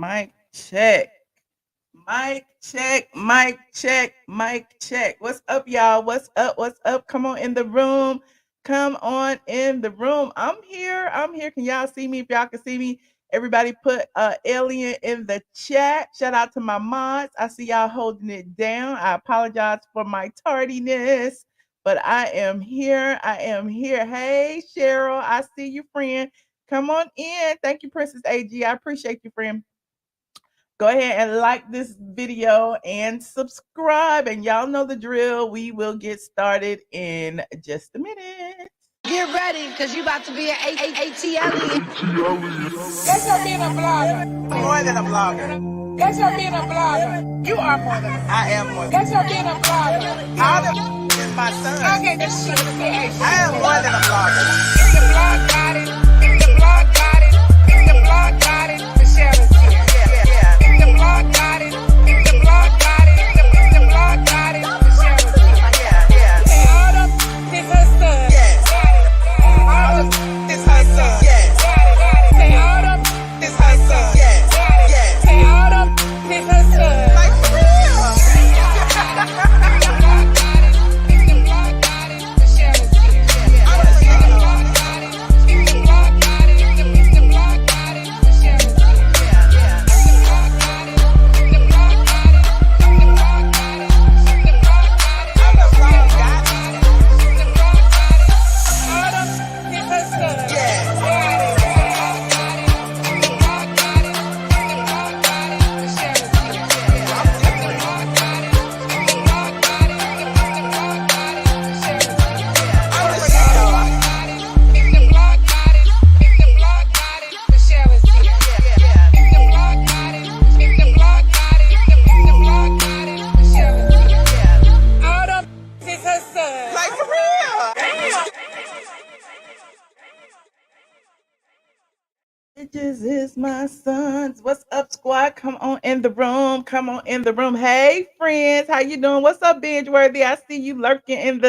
Mic check. Mic check. Mic check. Mic check. What's up, y'all? What's up? What's up? Come on in the room. Come on in the room. I'm here. I'm here. Can y'all see me? If y'all can see me, everybody put alien in the chat. Shout out to my mods. I see y'all holding it down. I apologize for my tardiness, but I am here. I am here. Hey, Cheryl. I see you, friend. Come on in. Thank you, Princess AG. I appreciate you, friend. Go ahead and like this video and subscribe. And y'all know the drill. We will get started in just a minute. Get ready, because you about to be an ATLien. That's not being a blogger. More than a blogger. That's not being a blogger. You are more than a I am more than That's not being a blogger. All the is my son. Okay, this shit is I am more than a blogger. If the blog got it, if the blog got it, if the blog got it, Michelle is here. Yeah. If the blog got it, if the blog got it, if the blog got it, Michelle is here. Yeah. Say Autumn, this her son. Yes. Autumn, This her son. Yes. say Autumn, This her son. Yes. Yes. say Autumn, this her son. Like for real. Bitches is my sons. What's up, squad? Come on in the room. Come on in the room. Hey, friends, how you doing? What's up, binge worthy? I see you lurking in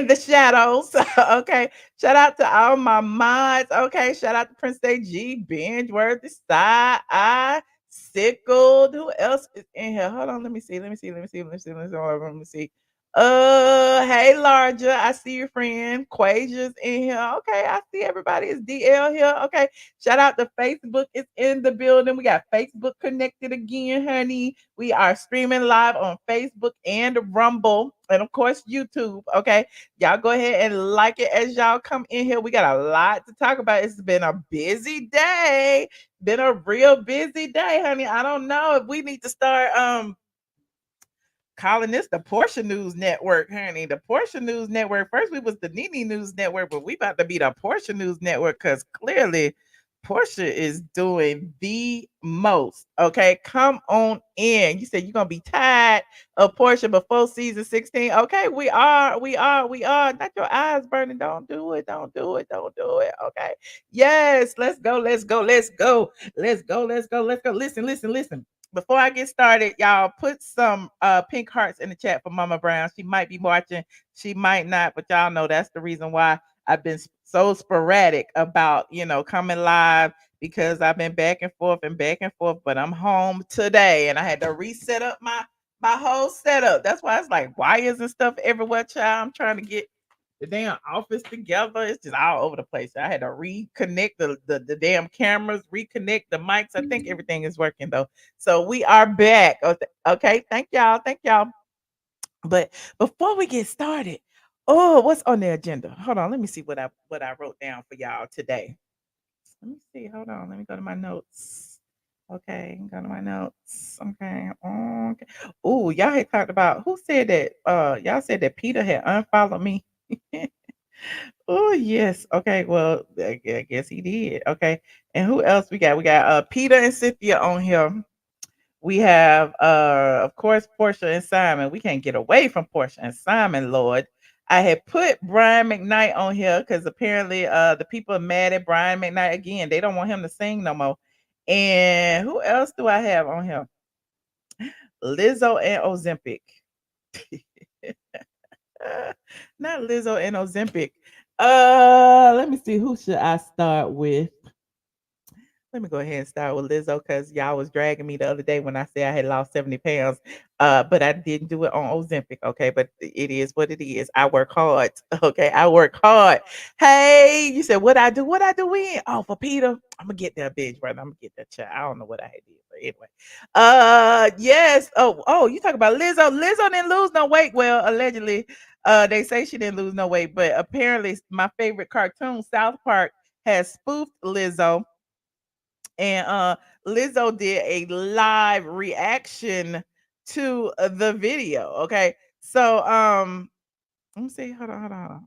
the shadows. Okay, shout out to all my mods. Okay, shout out to Prince AG, binge worthy, side eye, sickled. Who else is in here? Hold on, let me see. Let me see. Hey, Larger. I see your friend. Quasia's in here. Okay, I see everybody. Is DL here? Okay. Shout out to Facebook. It's in the building. We got Facebook connected again, honey. We are streaming live on Facebook and Rumble. And of course, YouTube. Okay. Y'all go ahead and like it as y'all come in here. We got a lot to talk about. It's been a busy day. Been a real busy day, honey. I don't know if we need to start calling this the Porsha News Network, honey. The Porsha News Network. First, we was the Nene News Network, but we about to be the Porsha News Network because clearly Porsha is doing the most. Okay, come on in. You said you're gonna be tired of Porsha before season 16. Okay, we are. Not your eyes burning. Don't do it. Don't do it. Don't do it. Okay. Yes, let's go. Let's go. Let's go. Let's go. Let's go. Let's go. Listen. Before I get started, y'all put some pink hearts in the chat for Mama Brown. She might be watching, she might not, but y'all know that's the reason why I've been so sporadic about, coming live because I've been back and forth, but I'm home today and I had to reset up my whole setup. That's why it's like wires and stuff everywhere, child. I'm trying to get the damn office together. It's just all over the place. I had to reconnect the damn cameras, reconnect the mics. I think everything is working though. So we are back. Okay. Thank y'all. But before we get started, what's on the agenda? Hold on. Let me see what I wrote down for y'all today. Let me see. Hold on. Let me go to my notes. Okay, go to my notes. Okay. Oh, y'all had talked about who said that? Y'all said that Peter had unfollowed me. Oh, yes. Okay. Well, I guess he did. Okay. And who else we got? We got Peter and Cynthia on here. We have of course Porsha and Simon. We can't get away from Porsha and Simon, Lord. I had put Brian McKnight on here because apparently the people are mad at Brian McKnight again. They don't want him to sing no more. And who else do I have on here? Lizzo and Ozempic. Not Lizzo and Ozempic. Let me see. Who should I start with? Let me go ahead and start with Lizzo because y'all was dragging me the other day when I said I had lost 70 pounds. But I didn't do it on Ozempic, okay? But it is what it is. I work hard. Okay. I work hard. Hey, you said what I do? What I do when? Oh, for Peter. I'm gonna get that bitch right. I'm gonna get that child. I don't know what I had did, but anyway. Yes. Oh, you talk about Lizzo. Lizzo didn't lose no weight. Well, allegedly, they say she didn't lose no weight, but apparently my favorite cartoon, South Park, has spoofed Lizzo, and Lizzo did a live reaction to the video. Okay, so let me see. Hold on.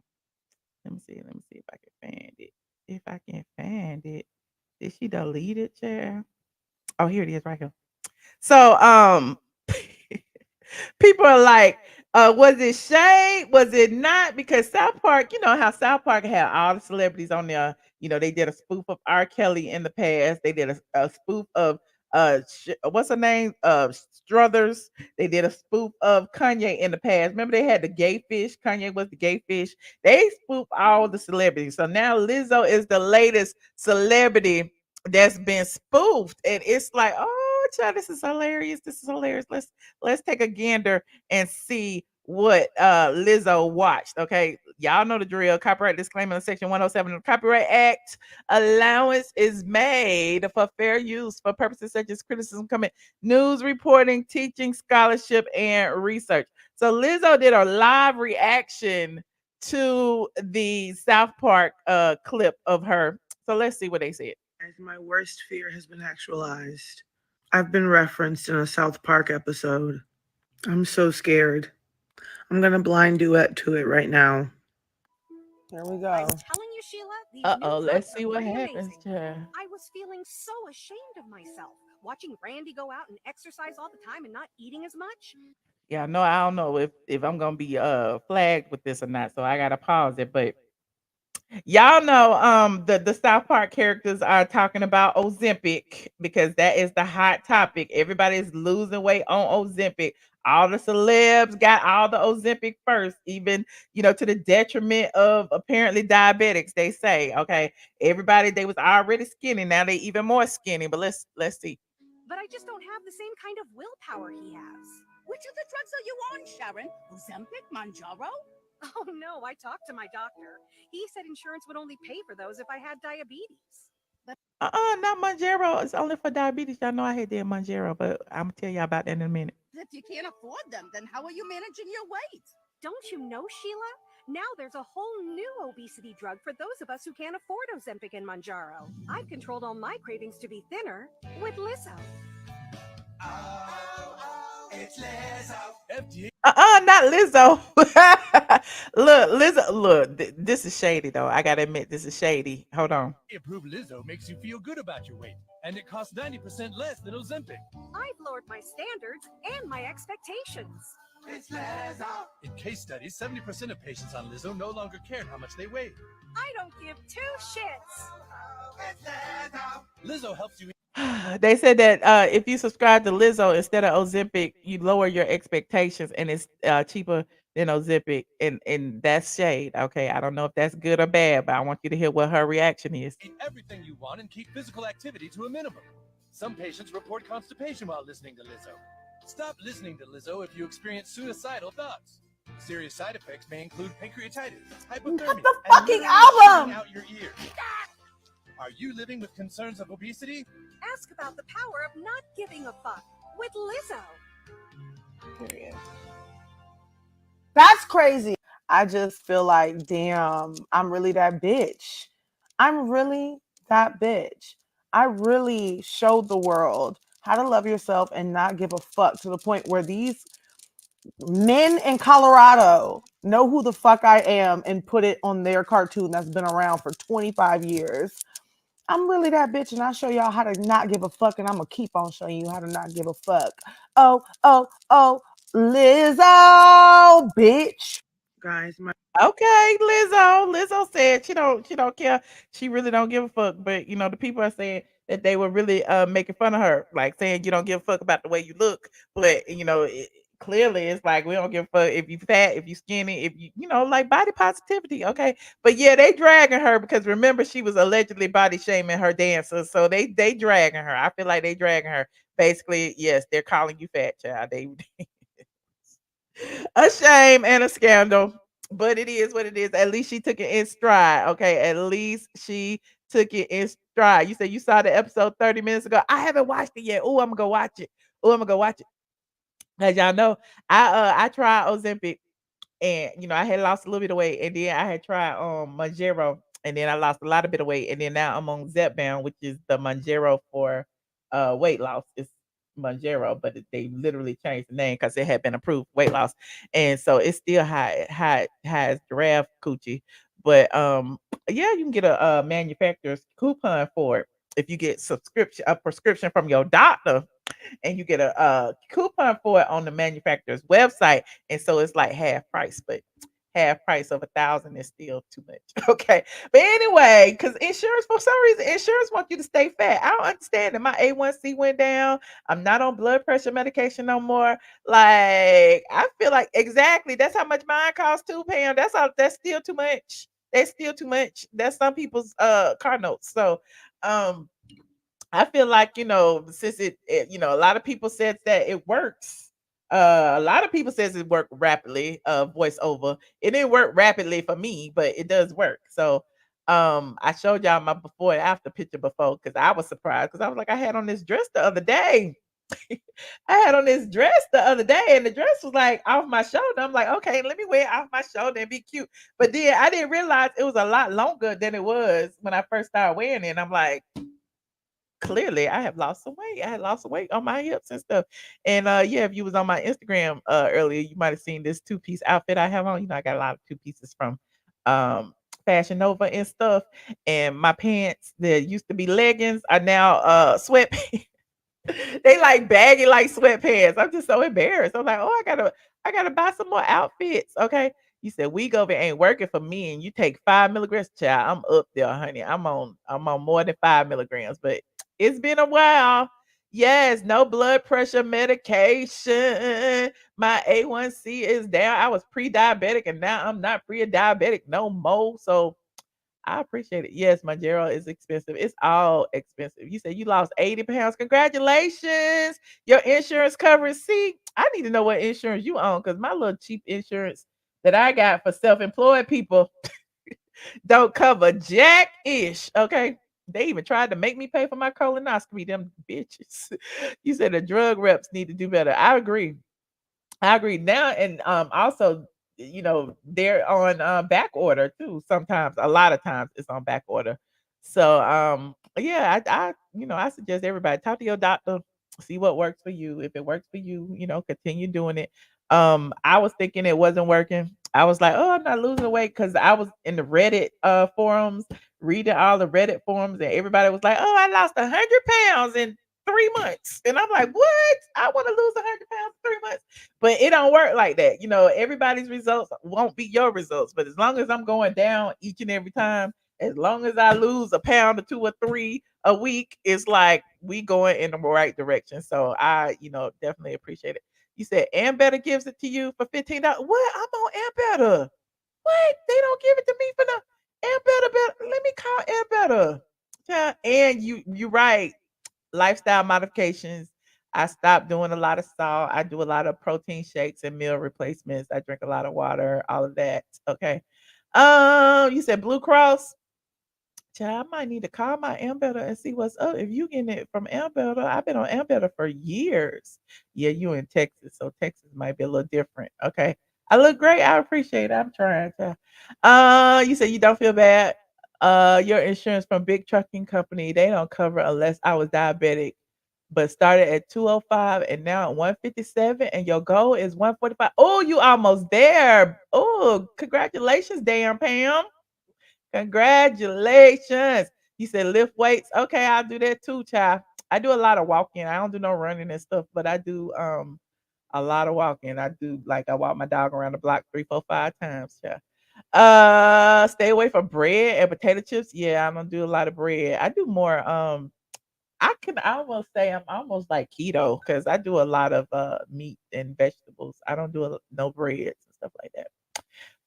Let me see if I can find it. If I can find it, did she delete it, chair? Oh, here it is, right here. So people are like, was it shade? Was it not? Because South Park, you know how South Park had all the celebrities on there. You know, they did a spoof of R. Kelly in the past. They did a spoof of what's her name? Struthers. They did a spoof of Kanye in the past. Remember they had the gay fish. Kanye was the gay fish. They spoof all the celebrities. So now Lizzo is the latest celebrity that's been spoofed. And it's like, oh child, this is hilarious. This is hilarious. Let's take a gander and see what Lizzo watched. Okay, y'all know the drill. Copyright disclaimer in Section 107 of the Copyright Act. Allowance is made for fair use for purposes such as criticism, comment, news reporting, teaching, scholarship, and research. So Lizzo did a live reaction to the South Park clip of her. So let's see what they said. As my worst fear has been actualized. I've been referenced in a South Park episode. I'm so scared. I'm gonna blind duet to it right now. There we go. I was telling you, Sheila, these Uh-oh, new let's drugs see are what pretty happens, amazing. child. I was feeling so ashamed of myself, watching Randy go out and exercise all the time and not eating as much. Yeah, no, I don't know if I'm gonna be flagged with this or not, so I gotta pause it. But y'all know the South Park characters are talking about Ozempic because that is the hot topic. Everybody's losing weight on Ozempic. All the celebs got all the Ozempic first, even to the detriment of apparently diabetics. They say, okay, everybody they was already skinny, now they even more skinny. But let's see. But I just don't have the same kind of willpower he has. Which of the drugs are you on, Sharon? Ozempic, Manjaro? Oh no, I talked to my doctor. He said insurance would only pay for those if I had diabetes. Not Manjaro. It's only for diabetes. Y'all know I had that Manjaro, but I'm gonna tell y'all about that in a minute. If you can't afford them, then how are you managing your weight? Don't you know, Sheila? Now there's a whole new obesity drug for those of us who can't afford Ozempic and Manjaro. I've controlled all my cravings to be thinner with Lizzo. It's Lizzo. Not Lizzo. Look, Lizzo. Look, this is shady though. I gotta admit, this is shady. Hold on. Approved Lizzo makes you feel good about your weight, and it costs 90% less than Ozempic. I've lowered my standards and my expectations. It's Lizzo. In case studies, 70% of patients on Lizzo no longer cared how much they weighed. I don't give two shits. It's Lizzo. Lizzo helps you. They said that if you subscribe to Lizzo instead of Ozempic, you lower your expectations, and it's cheaper than Ozempic, and that's shade. Okay, I don't know if that's good or bad, but I want you to hear what her reaction is. Eat everything you want and keep physical activity to a minimum. Some patients report constipation while listening to Lizzo. Stop listening to Lizzo if you experience suicidal thoughts. Serious side effects may include pancreatitis, hypothermia, Not the and fucking literally album! shooting out your ears. Are you living with concerns of obesity? Ask about the power of not giving a fuck with Lizzo. That's crazy. I just feel like, damn, I'm really that bitch. I'm really that bitch. I really showed the world how to love yourself and not give a fuck to the point where these men in Colorado know who the fuck I am and put it on their cartoon that's been around for 25 years. I'm really that bitch, and I'll show y'all how to not give a fuck, and I'm gonna keep on showing you how to not give a fuck. Oh, Lizzo, bitch. Guys, Okay, Lizzo. Lizzo said she don't care. She really don't give a fuck. But the people are saying that they were really making fun of her, like saying you don't give a fuck about the way you look. But clearly it's like we don't give a fuck if you fat, if you skinny, if you know, like body positivity, okay? But yeah, they dragging her because remember she was allegedly body shaming her dancers, so they dragging her. I feel like they dragging her. Basically, yes, they're calling you fat, child. They a shame and a scandal, but it is what it is. At least she took it in stride, okay? At least she took it in stride. You said you saw the episode 30 minutes ago. I haven't watched it yet. Oh, I'm gonna go watch it. Oh, I'm gonna go watch it. As y'all know, I tried Ozempic and I had lost a little bit of weight, and then I had tried Manjaro, and then I lost a lot of bit of weight, and then now I'm on Zepbound, which is the Manjaro for weight loss. It's Manjaro, but they literally changed the name because it had been approved weight loss, and so it's still has giraffe coochie, but yeah, you can get a manufacturer's coupon for it if you get a prescription from your doctor, and you get a coupon for it on the manufacturer's website, and so it's like half price, but half price of 1,000 is still too much. Okay, but anyway, because insurance, for some reason, insurance wants you to stay fat. I don't understand it. My A1C went down. I'm not on blood pressure medication no more. Like I feel like exactly that's how much mine costs too, Pam. That's still too much. That's still too much. That's some people's car notes. So um I feel like, since a lot of people said that it works. A lot of people says it worked rapidly, voiceover. It didn't work rapidly for me, but it does work. So I showed y'all my before and after picture before because I was surprised because I was like, I had on this dress the other day. I had on this dress the other day, and the dress was like off my shoulder. I'm like, okay, let me wear it off my shoulder and be cute. But then I didn't realize it was a lot longer than it was when I first started wearing it. And I'm like, clearly I have lost some weight. I had lost some weight on my hips and stuff. And yeah, if you was on my Instagram earlier, you might have seen this two-piece outfit I have on. I got a lot of two pieces from um Fashion Nova and stuff. And my pants that used to be leggings are now sweatpants. They like baggy like sweatpants. I'm just so embarrassed. I'm like, oh, I gotta buy some more outfits. Okay. You said Wegovy ain't working for me, and you take 5 milligrams. Child, I'm up there, honey. I'm on more than 5 milligrams, but it's been a while. Yes, no blood pressure medication. My A1C is down. I was pre-diabetic, and now I'm not pre-diabetic no more. So I appreciate it. Yes, Mounjaro is expensive. It's all expensive. You said you lost 80 pounds. Congratulations. Your insurance covers. See, I need to know what insurance you own because my little cheap insurance that I got for self-employed people don't cover jack-ish. Okay. They even tried to make me pay for my colonoscopy, them bitches. You said the drug reps need to do better. I agree. I agree now, and also, they're on back order too. Sometimes, a lot of times, it's on back order. So, yeah, I suggest everybody talk to your doctor, see what works for you. If it works for you, continue doing it. I was thinking it wasn't working. I was like, oh, I'm not losing weight because I was in the Reddit forums, reading all the Reddit forums, and everybody was like, oh, I lost 100 pounds in 3 months, and I'm like, what? I want to lose 100 pounds in 3 months. But it don't work like that. Everybody's results won't be your results. But as long as I'm going down each and every time, as long as I lose a pound or two or three a week, it's like we going in the right direction. So I, definitely appreciate it. You said Ambetter gives it to you for $15. What? I'm on Ambetter. What? They don't give it to me for no Ambetter. Let me call Ambetter. Yeah, and you right. Lifestyle modifications. I stopped doing a lot of salt. I do a lot of protein shakes and meal replacements. I drink a lot of water, all of that. Okay. You said Blue Cross. Child, I might need to call my Ambetter and see what's up. If you getting it from Ambetter, I've been on Ambetter for years. Yeah, you in Texas, so Texas might be a little different. Okay. I look great. I appreciate it. I'm trying to. You said you don't feel bad. Your insurance from big trucking company, they don't cover unless I was diabetic, but started at 205 and now at 157, and your goal is 145. Oh, you almost there. Oh, congratulations, damn Pam. Congratulations. You said lift weights. Okay, I'll do that too, child. I do a lot of walking. I don't do no running and stuff, but I do a lot of walking. I walk my dog around the block 3, 4, 5 times, child. Stay away from bread and potato chips. Yeah, I don't do a lot of bread. I do more I can almost say I'm almost like keto because I do a lot of meat and vegetables. I don't do no breads and stuff like that.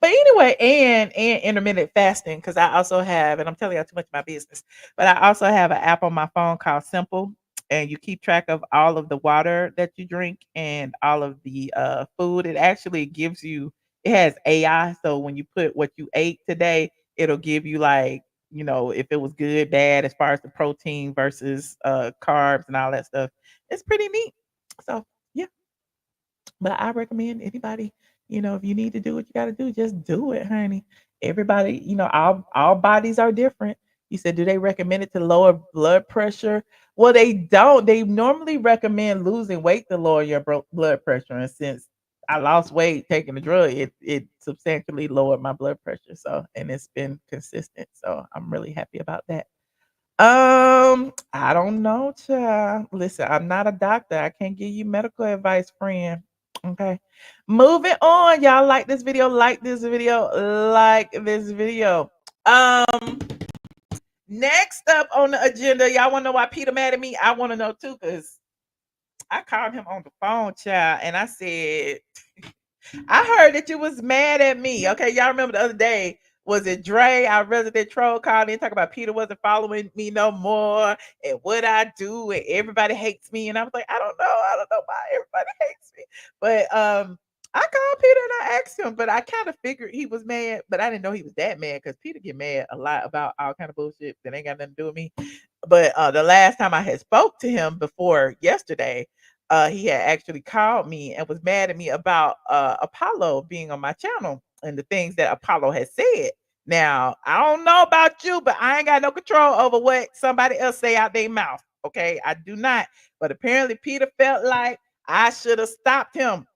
But anyway, and intermittent fasting because I also have, and I'm telling you too much about business, but I also have an app on my phone called Simple, and you keep track of all of the water that you drink and all of the food. It actually gives you. It has AI, so when you put what you ate today, it'll give you like if it was good, bad as far as the protein versus carbs and all that stuff. It's pretty neat. So yeah, but I recommend anybody, if you need to do what you got to do, just do it, honey. Everybody, all bodies are different. You said, do they recommend it to lower blood pressure? Well, they don't. They normally recommend losing weight to lower your blood pressure. And since I lost weight taking the drug, it substantially lowered my blood pressure. So, and it's been consistent. So I'm really happy about that. I don't know, child. Listen, I'm not a doctor. I can't give you medical advice, friend. Okay. Moving on. Y'all like this video? Like this video? Like this video. Next up on the agenda, y'all want to know why Peter mad at me? I want to know too, because I called him on the phone, child, and I said, I heard that you was mad at me. Okay, y'all remember the other day, was it Dre, our resident troll, called in talking about Peter wasn't following me no more and what I do and everybody hates me. And I was like, I don't know why everybody hates me. But I called Peter and I asked him, but I kind of figured he was mad, but I didn't know he was that mad because Peter get mad a lot about all kind of bullshit that ain't got nothing to do with me. But the last time I had spoke to him before yesterday, he had actually called me and was mad at me about Apollo being on my channel and the things that Apollo had said. Now, I don't know about you, but I ain't got no control over what somebody else say out their mouth. Okay, I do not. But apparently, Peter felt like I should have stopped him,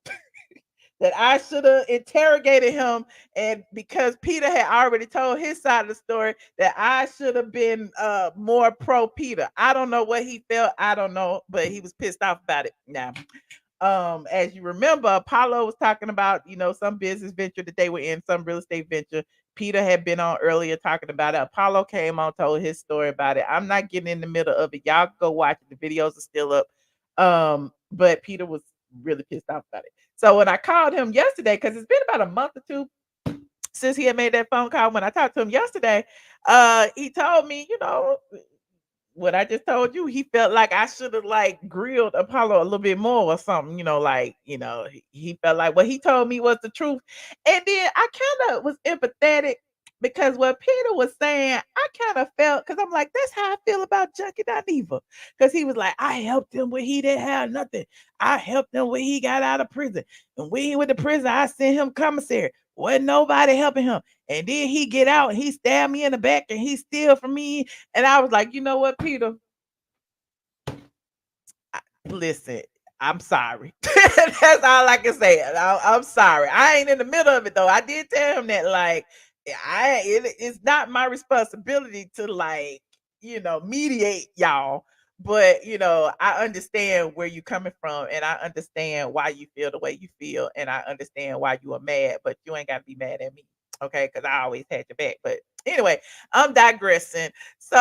that I should have interrogated him. And because Peter had already told his side of the story, that I should have been more pro Peter. I don't know what he felt. I don't know, but he was pissed off about it. Now, as you remember, Apollo was talking about, some business venture that they were in, some real estate venture. Peter had been on earlier talking about it. Apollo came on, told his story about it. I'm not getting in the middle of it. Y'all go watch it. The videos are still up. But Peter was really pissed off about it. So when I called him yesterday, because it's been about a month or two since he had made that phone call, when I talked to him yesterday, he told me, what I just told you, he felt like I should have like grilled Apollo a little bit more or something, he felt like what he told me was the truth. And then I kind of was empathetic because what Peter was saying, I kind of felt, because I'm like, that's how I feel about Junkie Dineva. Because he was like, I helped him when he didn't have nothing. I helped him when he got out of prison. And when he went to prison, I sent him commissary. Wasn't nobody helping him. And then he get out and he stabbed me in the back and he steal from me. And I was like, you know what, Peter? Listen, I'm sorry. That's all I can say. I'm sorry. I ain't in the middle of it though. I did tell him that like it's not my responsibility to like, mediate y'all. But I understand where you're coming from and I understand why you feel the way you feel. And I understand why you are mad, but you ain't gotta be mad at me. Okay, because I always had your back. But anyway, I'm digressing. So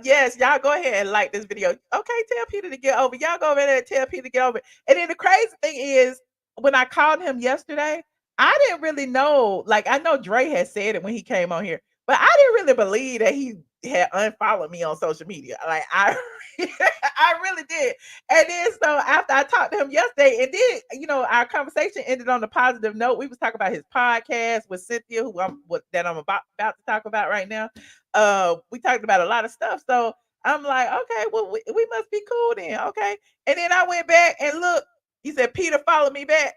yes, y'all go ahead and like this video. Okay, tell Peter to get over. Y'all go over there and tell Peter to get over. And then the crazy thing is when I called him yesterday, I didn't really know, like I know Dre had said it when he came on here, but I didn't really believe that he had unfollowed me on social media. Like I I really did. And then so after I talked to him yesterday, and then our conversation ended on a positive note. We was talking about his podcast with Cynthia, that I'm about to talk about right now. We talked about a lot of stuff. So I'm like, okay, well, we must be cool then. Okay. And then I went back and look, he said, Peter followed me back.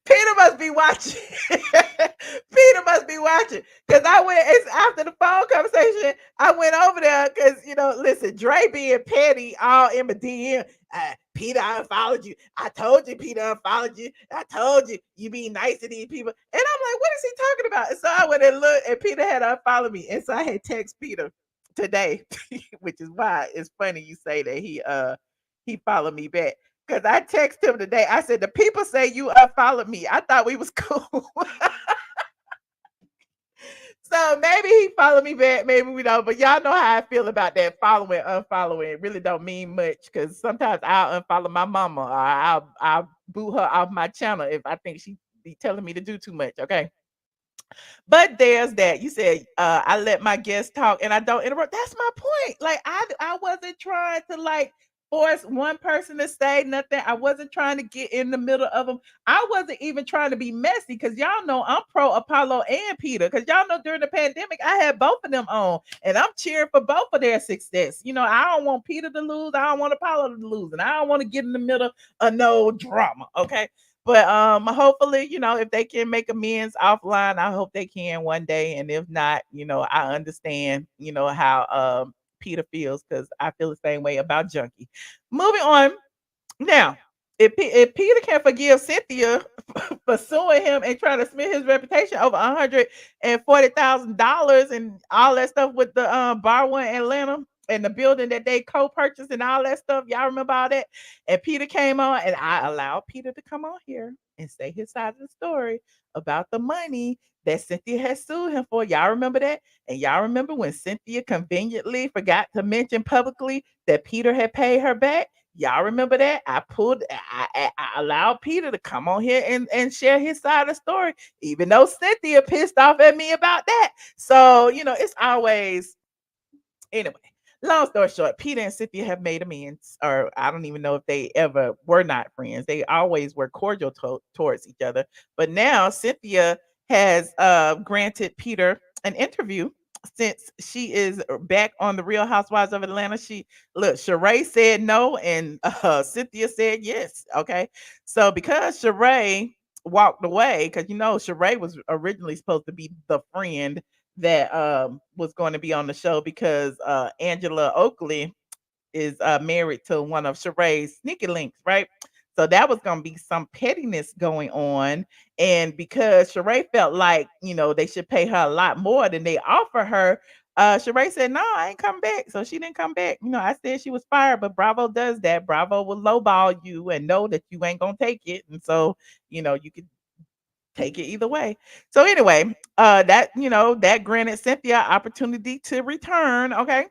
Peter must be watching. Peter must be watching. Because it's after the phone conversation, I went over there because, listen, Dre being petty all in my DM. Peter, I unfollowed you. I told you, Peter unfollowed you. I told you, you be nice to these people. And I'm like, what is he talking about? And so I went and looked, and Peter had unfollowed me. And so I had text Peter today, which is why it's funny you say that he followed me back. Because I texted him today. I said, the people say you unfollowed me. I thought we was cool. So maybe he followed me back, maybe we don't. But y'all know how I feel about that following, unfollowing. It really don't mean much because sometimes I'll unfollow my mama or I'll boot her off my channel if I think she be telling me to do too much. Okay. But there's that. You said I let my guests talk and I don't interrupt. That's my point. Like I wasn't trying to like force one person to say nothing. I wasn't trying to get in the middle of them. I wasn't even trying to be messy because y'all know I'm pro Apollo and Peter. Because y'all know during the pandemic I had both of them on, and I'm cheering for both of their success. You know, I don't want Peter to lose. I don't want Apollo to lose, and I don't want to get in the middle of no drama. Okay. But hopefully, you know, if they can make amends offline, I hope they can one day. And if not, you know, I understand, you know, how Peter feels because I feel the same way about Junkie. Moving on. Now, if Peter can forgive Cynthia for suing him and trying to smear his reputation over $140,000 and all that stuff with the bar one in Atlanta and the building that they co-purchased and all that stuff, y'all remember all that? And Peter came on, and I allowed Peter to come on here and say his side of the story about the money that Cynthia had sued him for. Y'all remember that? And y'all remember when Cynthia conveniently forgot to mention publicly that Peter had paid her back? Y'all remember that? I allowed Peter to come on here and share his side of the story, even though Cynthia pissed off at me about that. So, you know, it's always anyway. Long story short, Peter and Cynthia have made amends, or I don't even know if they ever were not friends. They always were cordial towards each other. But now Cynthia has granted Peter an interview since she is back on the Real Housewives of Atlanta. Sheree said no, and Cynthia said yes. Okay, so because Sheree walked away, because you know Sheree was originally supposed to be the friend that was going to be on the show because Angela Oakley is married to one of Sheree's sneaky links, right? So that was going to be some pettiness going on. And because Sheree felt like, you know, they should pay her a lot more than they offer her, Sheree said, no, I ain't come back. So she didn't come back. You know, I said she was fired, but Bravo does that. Bravo will lowball you and know that you ain't going to take it. And so, you know, you could take it either way. So anyway, that you know that granted Cynthia opportunity to return. Okay,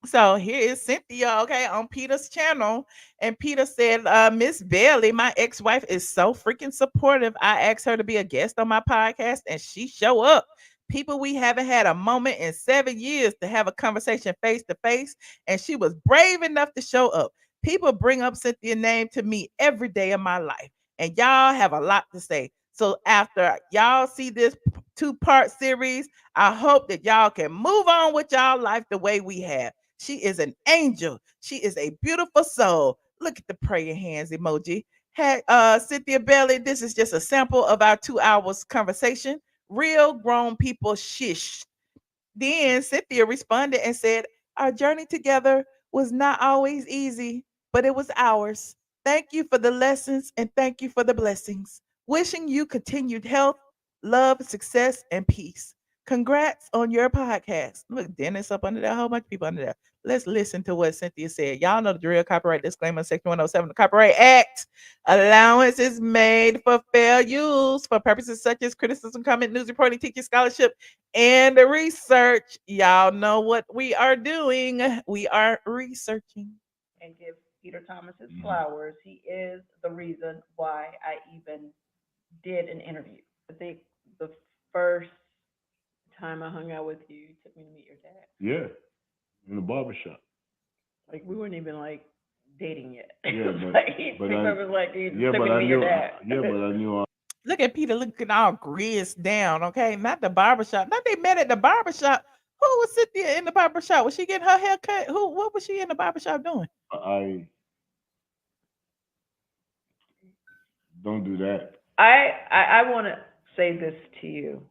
so here is Cynthia, okay, on Peter's channel. And Peter said, Miss Bailey, my ex-wife is so freaking supportive. I asked her to be a guest on my podcast and she show up. People, we haven't had a moment in 7 years to have a conversation face to face, and she was brave enough to show up. People bring up Cynthia's name to me every day of my life, and y'all have a lot to say. So after y'all see this two-part series, I hope that y'all can move on with y'all life the way we have. She is an angel. She is a beautiful soul. Look at the praying hands emoji. Hey, Cynthia Bailey, this is just a sample of our 2 hours conversation. Real grown people shish. Then Cynthia responded and said, our journey together was not always easy, but it was ours. Thank you for the lessons and thank you for the blessings. Wishing you continued health, love, success, and peace. Congrats on your podcast. Look, Dennis up under there, a whole bunch of people under there. Let's listen to what Cynthia said. Y'all know the drill. Copyright disclaimer, Section 107 of the Copyright Act. Allowance is made for fair use for purposes such as criticism, comment, news reporting, teaching, scholarship, and the research. Y'all know what we are doing. We are researching. And give Peter Thomas his flowers. He is the reason why I even did an interview. I think the first time I hung out with you, you took me to meet your dad. Yeah, in the barbershop. Like, we weren't even like dating yet. Yeah, but I was like, you yeah, took but me to I meet knew, your dad. yeah, but I knew. Look at Peter looking all grizzed down, okay? Not the barbershop. Not they met at the barbershop. Who was Cynthia in the barbershop? Was she getting her hair cut? What was she in the barbershop doing? I don't do that. I want to say this to you.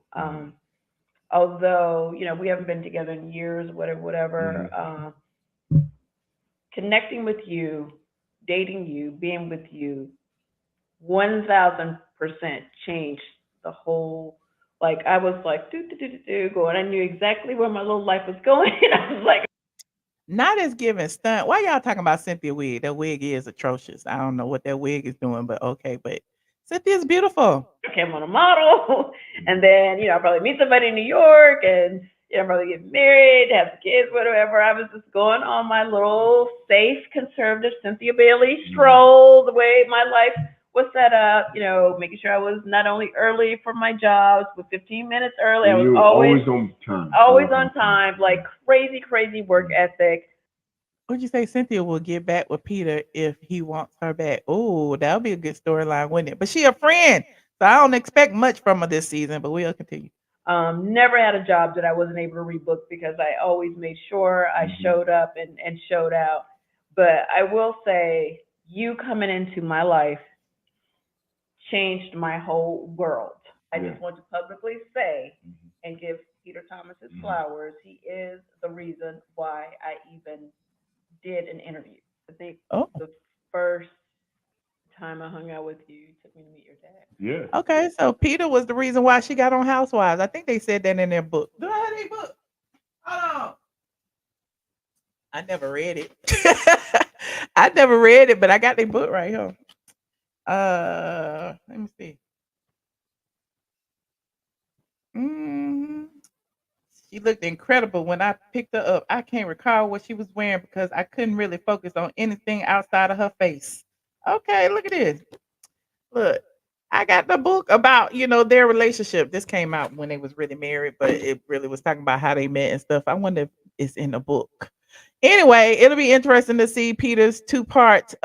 Although, you know, we haven't been together in years, whatever, connecting with you, dating you, being with you, 1,000% changed the whole, like, I was like, going. I knew exactly where my little life was going. I was like, Not as giving stunt. Why y'all talking about Cynthia wig? That wig is atrocious. I don't know what that wig is doing, but okay. But Cynthia's beautiful. Okay, I'm on a model, and then I'll probably meet somebody in New York, and probably get married, have kids, whatever. I was just going on my little safe, conservative Cynthia Bailey stroll, the way my life was set up. Making sure I was not only early for my jobs, but 15 minutes early. I And was you were always on time. always on time, like crazy, crazy work ethic. Would you say Cynthia will get back with Peter if he wants her back? Oh, that would be a good storyline, wouldn't it? But she a friend, so I don't expect much from her this season. But we'll continue. Never had a job that I wasn't able to rebook because I always made sure I showed up and showed out. But I will say, you coming into my life changed my whole world. I just want to publicly say and give Peter Thomas his flowers. He is the reason why I even did an interview. I think Oh, the first time I hung out with you, you took me to meet your dad. Yeah. okay. So Peter was the reason why she got on Housewives. I think they said that in their book. Do I have their book? Hold on. I never read it. I never read it, but I got their book right here. Let me see. hmm She looked incredible when I picked her up. I can't recall what she was wearing because I couldn't really focus on anything outside of her face. Okay, look at this. Look, I got the book about, their relationship. This came out when they was really married, but it really was talking about how they met and stuff. I wonder if it's in the book. Anyway, it'll be interesting to see Peter's two-part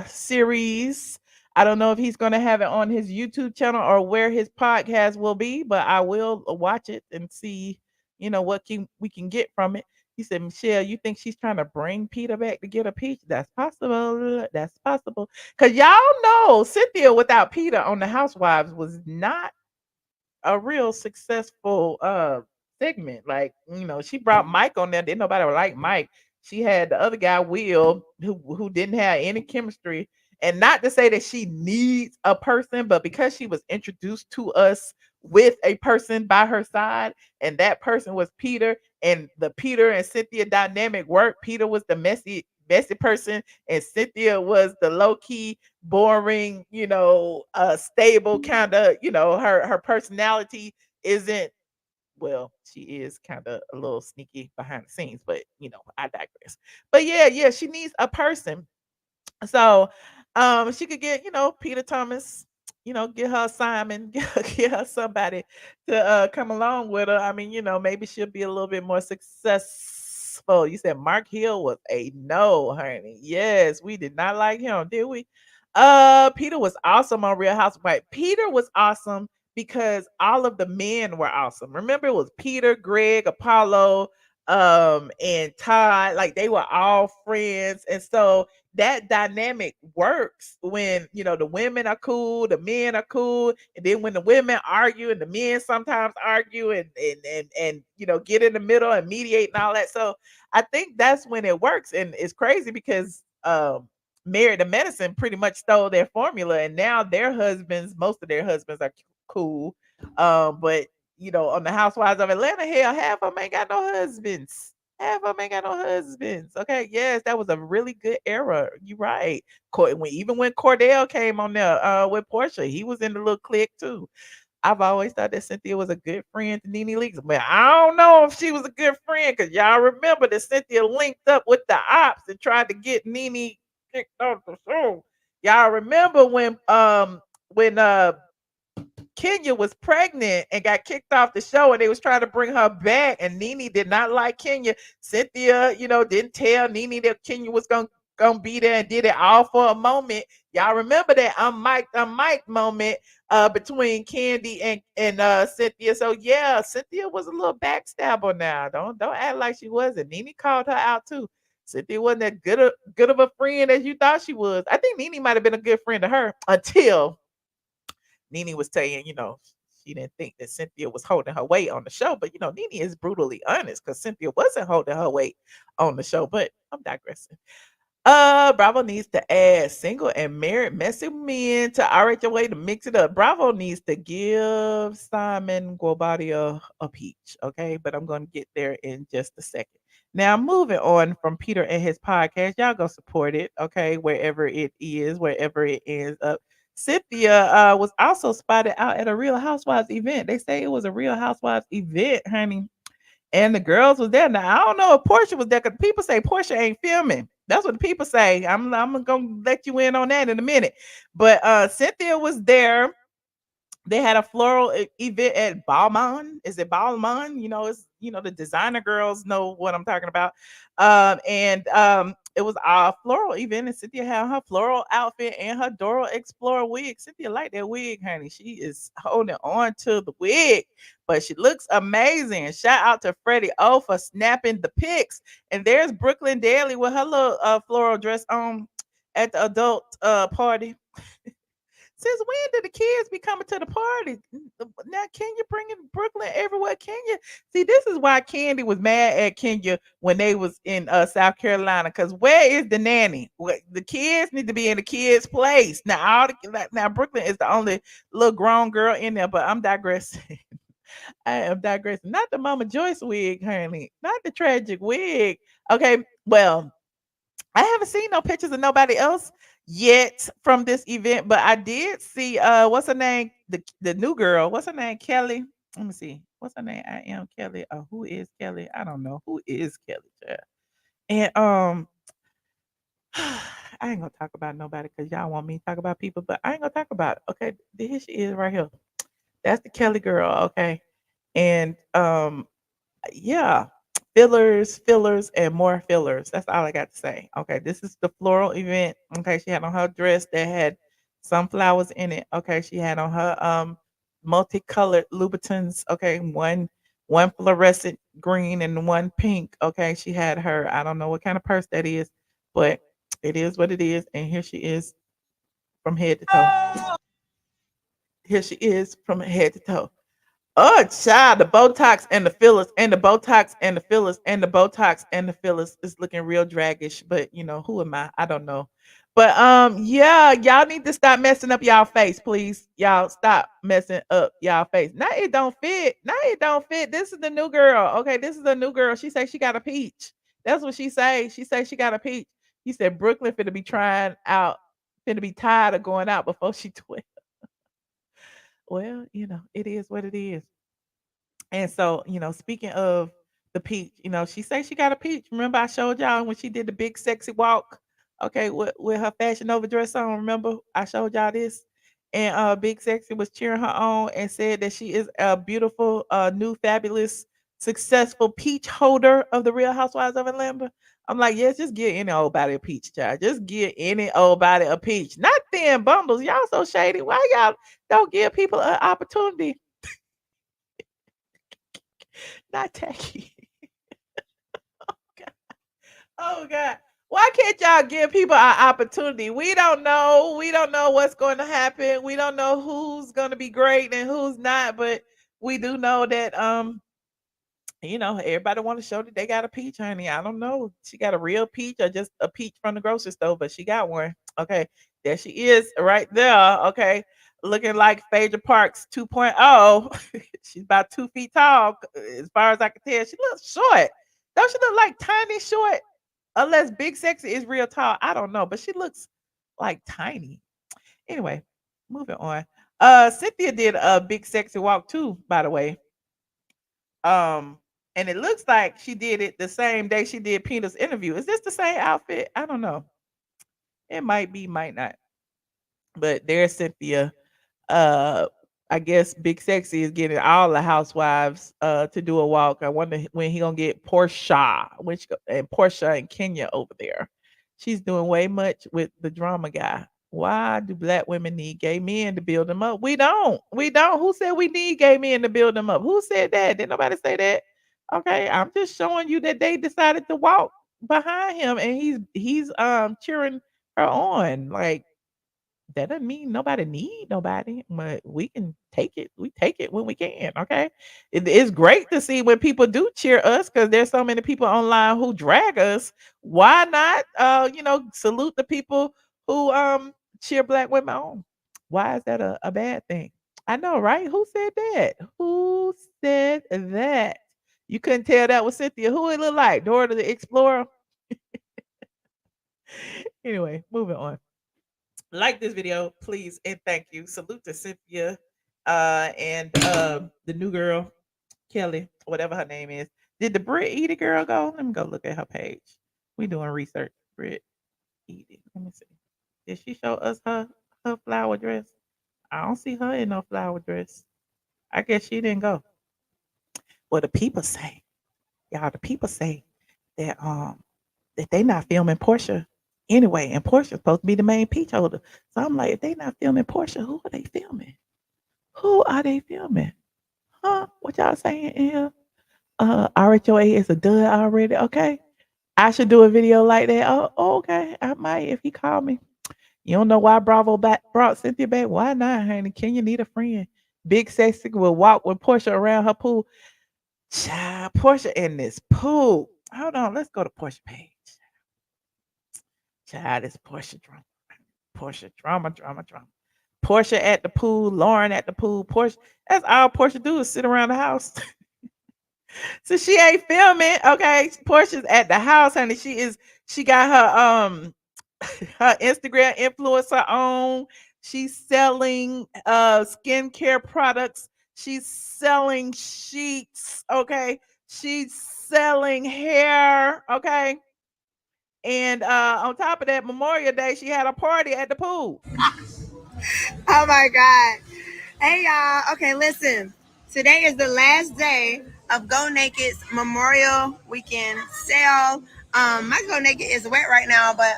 series. I don't know if he's going to have it on his YouTube channel or where his podcast will be, but I will watch it and see, what we can get from it. He said, Michelle, you think she's trying to bring Peter back to get a peach? That's possible. That's possible. Because y'all know Cynthia without Peter on the Housewives was not a real successful segment. Like, she brought Mike on there. Didn't nobody like Mike. She had the other guy, Will, who didn't have any chemistry. And not to say that she needs a person, but because she was introduced to us with a person by her side, and that person was Peter, and the Peter and Cynthia dynamic worked. Peter was the messy person, and Cynthia was the low-key, boring, stable kind of, her personality isn't, well, she is kind of a little sneaky behind the scenes, but I digress. But yeah, she needs a person. So she could get, Peter Thomas, get her Simon, get her somebody to come along with her. I mean, maybe she'll be a little bit more successful. You said Mark Hill was a no, honey. Yes, we did not like him, did we? Peter was awesome on Real Housewives. Peter was awesome because all of the men were awesome. Remember, it was Peter, Greg, Apollo, and Todd. Like, they were all friends. And so that dynamic works when the women are cool, the men are cool, and then when the women argue and the men sometimes argue and get in the middle and mediate and all that. So I think that's when it works. And it's crazy because Married to Medicine pretty much stole their formula, and now most of their husbands are cool. But on the Housewives of Atlanta, hell, half of them ain't got no husbands. Half of them ain't got no husbands. Okay, yes, that was a really good era. You're right. Even when Cordell came on there with Porsha, he was in the little clique too. I've always thought that Cynthia was a good friend to Nene Leakes, but I don't know if she was a good friend because y'all remember that Cynthia linked up with the ops and tried to get Nene kicked off the show. Y'all remember when Kenya was pregnant and got kicked off the show, and they was trying to bring her back, and Nene did not like Kenya. Cynthia, didn't tell Nene that Kenya was gonna be there and did it all for a moment. Y'all remember that I'm Mike moment between Candy and Cynthia. So yeah, Cynthia was a little backstabber now. Don't act like she wasn't. Nene called her out too. Cynthia wasn't as good of a friend as you thought she was. I think Nene might have been a good friend to her until Nene was saying, she didn't think that Cynthia was holding her weight on the show. But, Nene is brutally honest because Cynthia wasn't holding her weight on the show. But I'm digressing. Bravo needs to add single and married messy men to RHOA to mix it up. Bravo needs to give Simon Guobadia a peach. Okay, but I'm going to get there in just a second. Now, moving on from Peter and his podcast, y'all go support it. Okay, wherever it is, wherever it ends up. Cynthia was also spotted out at a Real Housewives event. They say it was a Real Housewives event, honey. And the girls was there. Now I don't know if Porsha was there because people say Porsha ain't filming. That's what the people say. I'm gonna let you in on that in a minute. But Cynthia was there. They had a floral event at Balmain. Is it Balmain? You know, it's the designer girls know what I'm talking about. And it was a floral event, and Cynthia had her floral outfit and her Dora Explorer wig. Cynthia liked that wig, honey. She is holding on to the wig, but she looks amazing. Shout out to Freddie O for snapping the pics. And there's Brooklyn Daly with her little floral dress on at the adult party. Since when did the kids be coming to the party? Now Kenya bringing Brooklyn everywhere. Kenya, see, this is why Candy was mad at Kenya when they was in South Carolina. Cause where is the nanny? The kids need to be in the kids' place. Now Brooklyn is the only little grown girl in there. But I'm digressing. I am digressing. Not the Mama Joyce wig, honey. Not the tragic wig. Okay, well. I haven't seen no pictures of nobody else yet from this event, but I did see what's her name? The new girl. What's her name? Kelly. Let me see. What's her name? I am Kelly. Who is Kelly? I don't know. Who is Kelly? Child? And I ain't gonna talk about nobody because y'all want me to talk about people, but I ain't gonna talk about it. Okay, here she is right here. That's the Kelly girl. Okay. And yeah, fillers, and more fillers. That's all I got to say. Okay, this is the floral event. Okay, she had on her dress that had sunflowers in it. Okay, she had on her multicolored Louboutins. Okay, one fluorescent green and one pink. Okay, she had her. I don't know what kind of purse that is, but it is what it is. And here she is from head to toe. Here she is from head to toe. Oh, child, the Botox and the fillers and the Botox and the fillers and the Botox and the fillers is looking real draggish, but who am I? I don't know. But yeah, y'all need to stop messing up y'all face, please. Y'all stop messing up y'all face. Now it don't fit. Now it don't fit. This is the new girl. Okay, this is the new girl. She say she got a peach. That's what she say. She say she got a peach. He said Brooklyn finna be trying out, finna be tired of going out before she 12. Well, it is what it is. And so, speaking of the peach, she says she got a peach. Remember, I showed y'all when she did the big sexy walk, okay, with her fashion over dress on. Remember, I showed y'all this, and Big Sexy was cheering her on and said that she is a beautiful, new, fabulous, successful peach holder of the Real Housewives of Atlanta. I'm like, yes, just give any old body a peach, child. Just give any old body a peach, not thin bundles. Y'all so shady. Why y'all don't give people an opportunity? Not tacky. Oh God. Why can't y'all give people an opportunity? We don't know. We don't know what's going to happen. We don't know who's going to be great and who's not, but we do know that everybody want to show that they got a peach, honey. I don't know. She got a real peach or just a peach from the grocery store, but she got one. Okay. There she is right there. Okay. Looking like Phaedra Parks 2.0. She's about 2 feet tall. As far as I can tell, she looks short. Don't she look like tiny short? Unless Big Sexy is real tall. I don't know, but she looks like tiny. Anyway, moving on. Cynthia did a Big Sexy walk too, by the way. Um, and it looks like she did it the same day she did Peter's interview. Is this the same outfit? I don't know. It might be, might not. But there's Cynthia. Uh, I guess Big Sexy is getting all the housewives to do a walk. I wonder when he gonna get Porsha, and Porsha and Kenya over there. She's doing way much with the drama guy. Why do black women need gay men to build them up? We don't. We don't. Who said we need gay men to build them up? Who said that? Did nobody say that? Okay, I'm just showing you that they decided to walk behind him and he's cheering her on. Like that doesn't mean nobody need nobody, but we can take it. We take it when we can. Okay, it's great to see when people do cheer us because there's so many people online who drag us. Why not? Salute the people who cheer black women on. Why is that a bad thing? I know, right? Who said that? Who said that? You couldn't tell that was Cynthia. Who it look like? Dora the Explorer. Anyway, moving on. Like this video, please, and thank you. Salute to Cynthia, and the new girl, Kelly, whatever her name is. Did the Brit Eaty girl go? Let me go look at her page. We doing research. Brit Eaty. Let me see. Did she show us her flower dress? I don't see her in no flower dress. I guess she didn't go. Well, the people say, y'all, the people say that that they not filming Porsha anyway, and Portia's supposed to be the main peach holder. So I'm like, if they not filming Porsha, who are they filming? Who are they filming? Huh? What y'all saying in here? RHOA is a dud already. Okay. I should do a video like that. Oh, okay. I might if he called me. You don't know why Bravo brought Cynthia back? Why not, honey? Can you need a friend? Big Sexy will walk with Porsha around her pool. Child, Porsha in this pool. Hold on, let's go to Porsha page. Child, it's Porsha drama. Porsha drama. Porsha at the pool, Lauren at the pool. Porsha, that's all Porsha do is sit around the house. So she ain't filming. Okay. Portia's at the house, honey. She got her her Instagram influencer on. She's selling skincare products. She's selling sheets. Okay. She's selling hair. Okay. And on top of that, Memorial Day, she had a party at the pool. Oh my God. Hey y'all. Okay, listen. Today is the last day of Go Naked's Memorial Weekend sale. My Go Naked is wet right now, but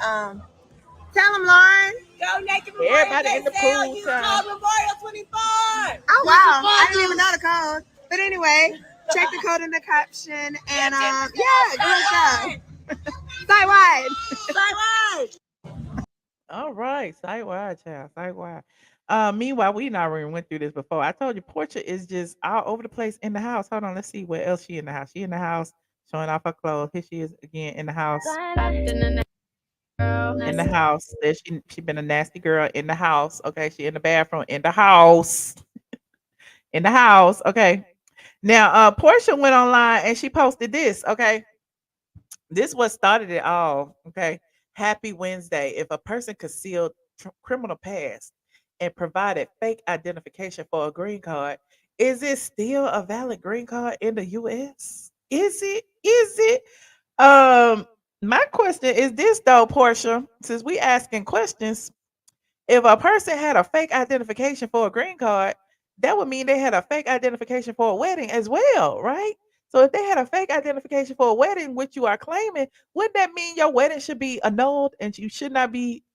tell them, Lauren. Go Naked Memorial Everybody Day in the sale. pool Use time. code Memorial 25. Oh wow. I didn't even know the code. But anyway, check the code in the caption and yeah, good job. Side wide. Side wide. All right, site wide, child, site wide. Meanwhile, we not already went through this before. I told you, Portia is just all over the place in the house. Hold on, let's see where else she in the house. She in the house, showing off her clothes. Here she is again in the house. In the house. There she been a nasty girl in the house. Okay, she in the bathroom in the house. In the house. Okay. Now, Portia went online and she posted this. Okay, this what started it all. Okay. Happy Wednesday. If a person concealed criminal past and provided fake identification for a green card, is it still a valid green card in the US? Is it? Is it? My question is this though, Portia, since we asking questions, if a person had a fake identification for a green card, that would mean they had a fake identification for a wedding as well, right? So if they had a fake identification for a wedding, which you are claiming, would that mean your wedding should be annulled and you should not be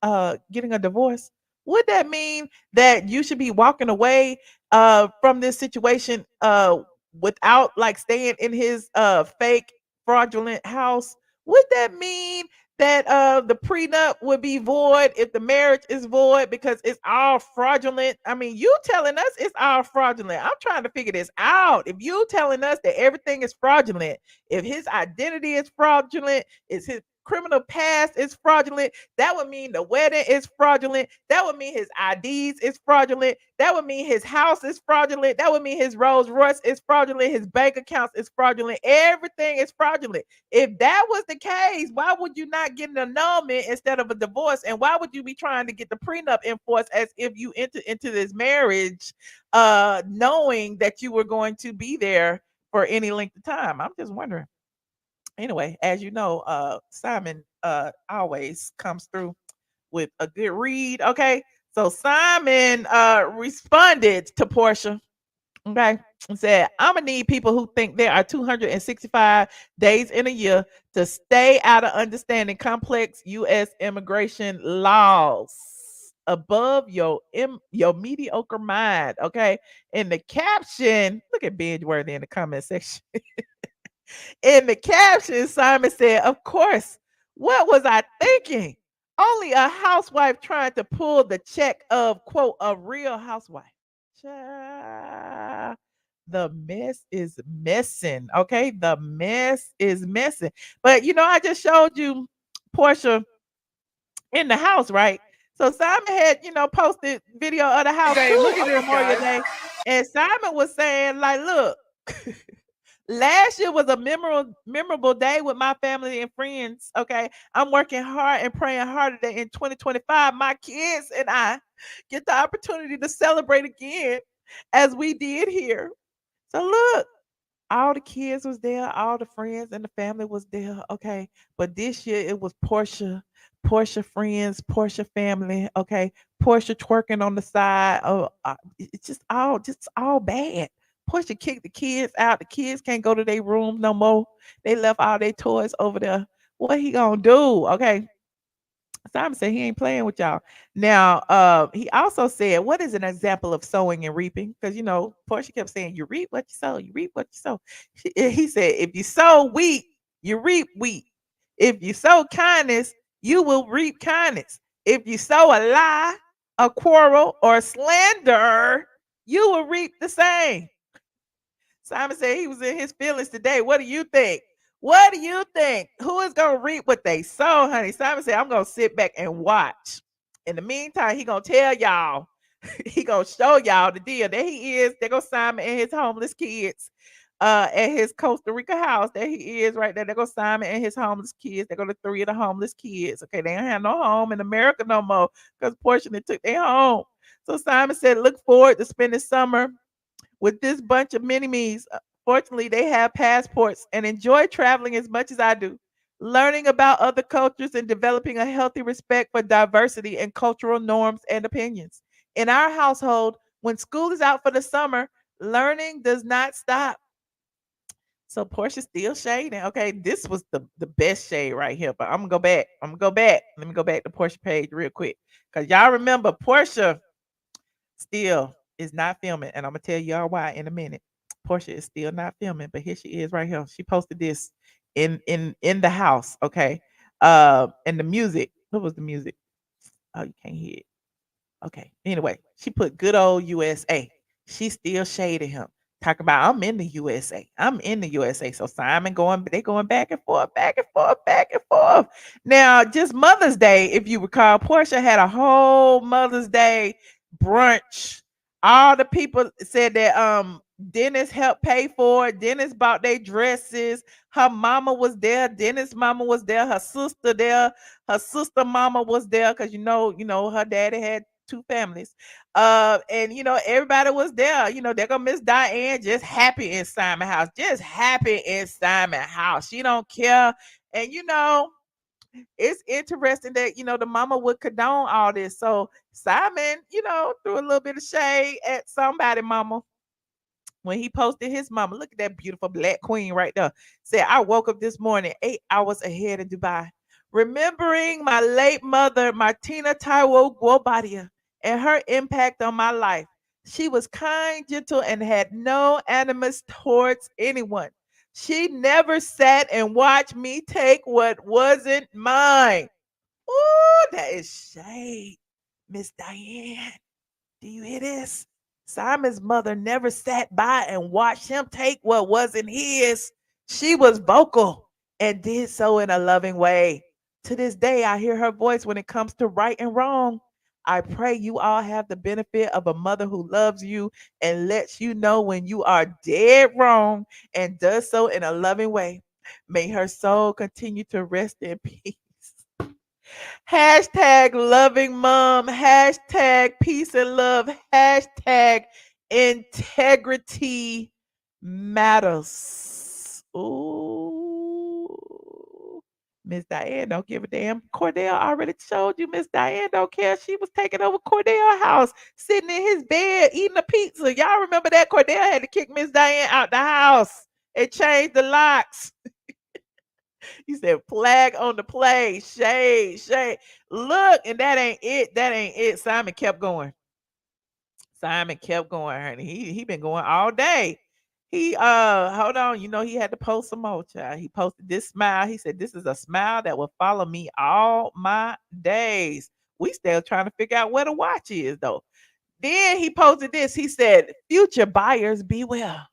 getting a divorce? Would that mean that you should be walking away from this situation without like staying in his fake fraudulent house? Would that mean that the prenup would be void if the marriage is void because it's all fraudulent? I mean, you telling us it's all fraudulent. I'm trying to figure this out. If you telling us that everything is fraudulent, if his identity is fraudulent, is his criminal past is fraudulent, that would mean the wedding is fraudulent. That would mean his IDs is fraudulent. That would mean his house is fraudulent. That would mean his Rolls Royce is fraudulent. His bank accounts is fraudulent. Everything is fraudulent. If that was the case, why would you not get an annulment instead of a divorce? And why would you be trying to get the prenup enforced as if you entered into this marriage knowing that you were going to be there for any length of time? I'm just wondering. Anyway, as you know, Simon always comes through with a good read. Okay. So Simon responded to Portia. Okay. And said, I'm gonna need people who think there are 265 days in a year to stay out of understanding complex US immigration laws above your mediocre mind. Okay. In the caption, look at binge worthy in the comment section. In the caption, Simon said, of course, what was I thinking? Only a housewife trying to pull the check of, quote, a real housewife. Child, the mess is messing. Okay. The mess is messing. But, you know, I just showed you Portia in the house, right? So Simon had, you know, posted video of the house Hey, too look at on this, Memorial guys. Day. And Simon was saying, like, look, Last year was a memorable day with my family and friends. Okay. I'm working hard and praying harder that in 2025, my kids and I get the opportunity to celebrate again as we did here. So look, all the kids was there, all the friends and the family was there. Okay. But this year it was Porsha friends, Porsha family. Okay. Porsha twerking on the side. Oh, it's just all bad. Porsha kicked the kids out. The kids can't go to their rooms no more. They left all their toys over there. What he gonna do? Okay. Simon said he ain't playing with y'all. Now, he also said, "What is an example of sowing and reaping?" Because Portia kept saying, "You reap what you sow. You reap what you sow." He said, "If you sow wheat, you reap wheat. If you sow kindness, you will reap kindness. If you sow a lie, a quarrel, or slander, you will reap the same." Simon said he was in his feelings today. What do you think? What do you think? Who is gonna reap what they sow, honey? Simon said, I'm gonna sit back and watch. In the meantime, he gonna tell y'all, he gonna show y'all the deal. There he is. There goes Simon and his homeless kids. At his Costa Rica house. There he is right there. There goes Simon and his homeless kids. There go the three of the homeless kids. Okay, they don't have no home in America no more because Portia took their home. So Simon said, look forward to spending summer with this bunch of mini-me's. Fortunately, they have passports and enjoy traveling as much as I do, learning about other cultures and developing a healthy respect for diversity and cultural norms and opinions. In our household, when school is out for the summer, learning does not stop. So Portia's still shading. Okay, this was the best shade right here. But I'm gonna go back. I'm gonna go back. Let me go back to Portia page real quick. Cause y'all remember Portia still is not filming, and I'm gonna tell y'all why in a minute. Portia is still not filming, but here she is right here. She posted this in the house, okay. And the music. What was the music? Oh, you can't hear it. Okay. Anyway, she put good old USA. She still shaded him. Talk about I'm in the USA. I'm in the USA. So Simon they going back and forth, back and forth, back and forth. Now, just Mother's Day, if you recall, Portia had a whole Mother's Day brunch. All the people said that Dennis helped pay for it. Dennis bought their dresses. Her mama was there. Dennis' mama was there. Her sister there. Her sister mama was there because her daddy had two families. And everybody was there. They're gonna miss Diane just happy in Simon house. Just happy in Simon house. She don't care. And it's interesting that the mama would condone all this. So Simon, threw a little bit of shade at somebody, mama, when he posted his mama. Look at that beautiful black queen right there. Said, I woke up this morning 8 hours ahead in Dubai, remembering my late mother, Martina Taiwo Guobadia, and her impact on my life. She was kind, gentle, and had no animus towards anyone. She never sat and watched me take what wasn't mine. Ooh, that is shade, Miss Diane. Do you hear this? Simon's mother never sat by and watched him take what wasn't his. She was vocal and did so in a loving way. To this day, I hear her voice when it comes to right and wrong. I pray you all have the benefit of a mother who loves you and lets you know when you are dead wrong and does so in a loving way. May her soul continue to rest in peace. Hashtag loving mom. Hashtag peace and love. Hashtag integrity matters. Ooh. Miss Diane don't give a damn. Cordell already showed you Miss Diane don't care. She was taking over Cordell's house, sitting in his bed, eating a pizza. Y'all remember that? Cordell had to kick Miss Diane out the house and change the locks. He said, flag on the play, shade, shade. Look, and that ain't it. That ain't it. Simon kept going. Simon kept going, honey. He been going all day. He hold on, he had to post some more, child. He posted this smile. He said, this is a smile that will follow me all my days. We still trying to figure out where the watch is, though. Then he posted this. He said, future buyers beware.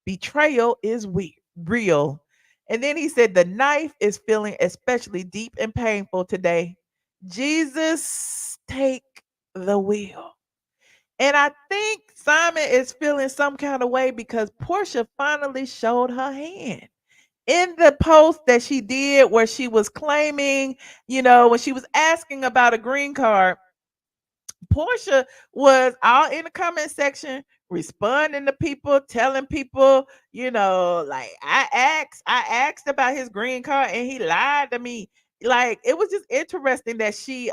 Betrayal is real. And then he said, the knife is feeling especially deep and painful today. Jesus, take the wheel. And I think Simon is feeling some kind of way because Porsha finally showed her hand in the post that she did where she was claiming, when she was asking about a green card. Porsha was all in the comment section responding to people, telling people, like I asked about his green card and he lied to me. Like it was just interesting that she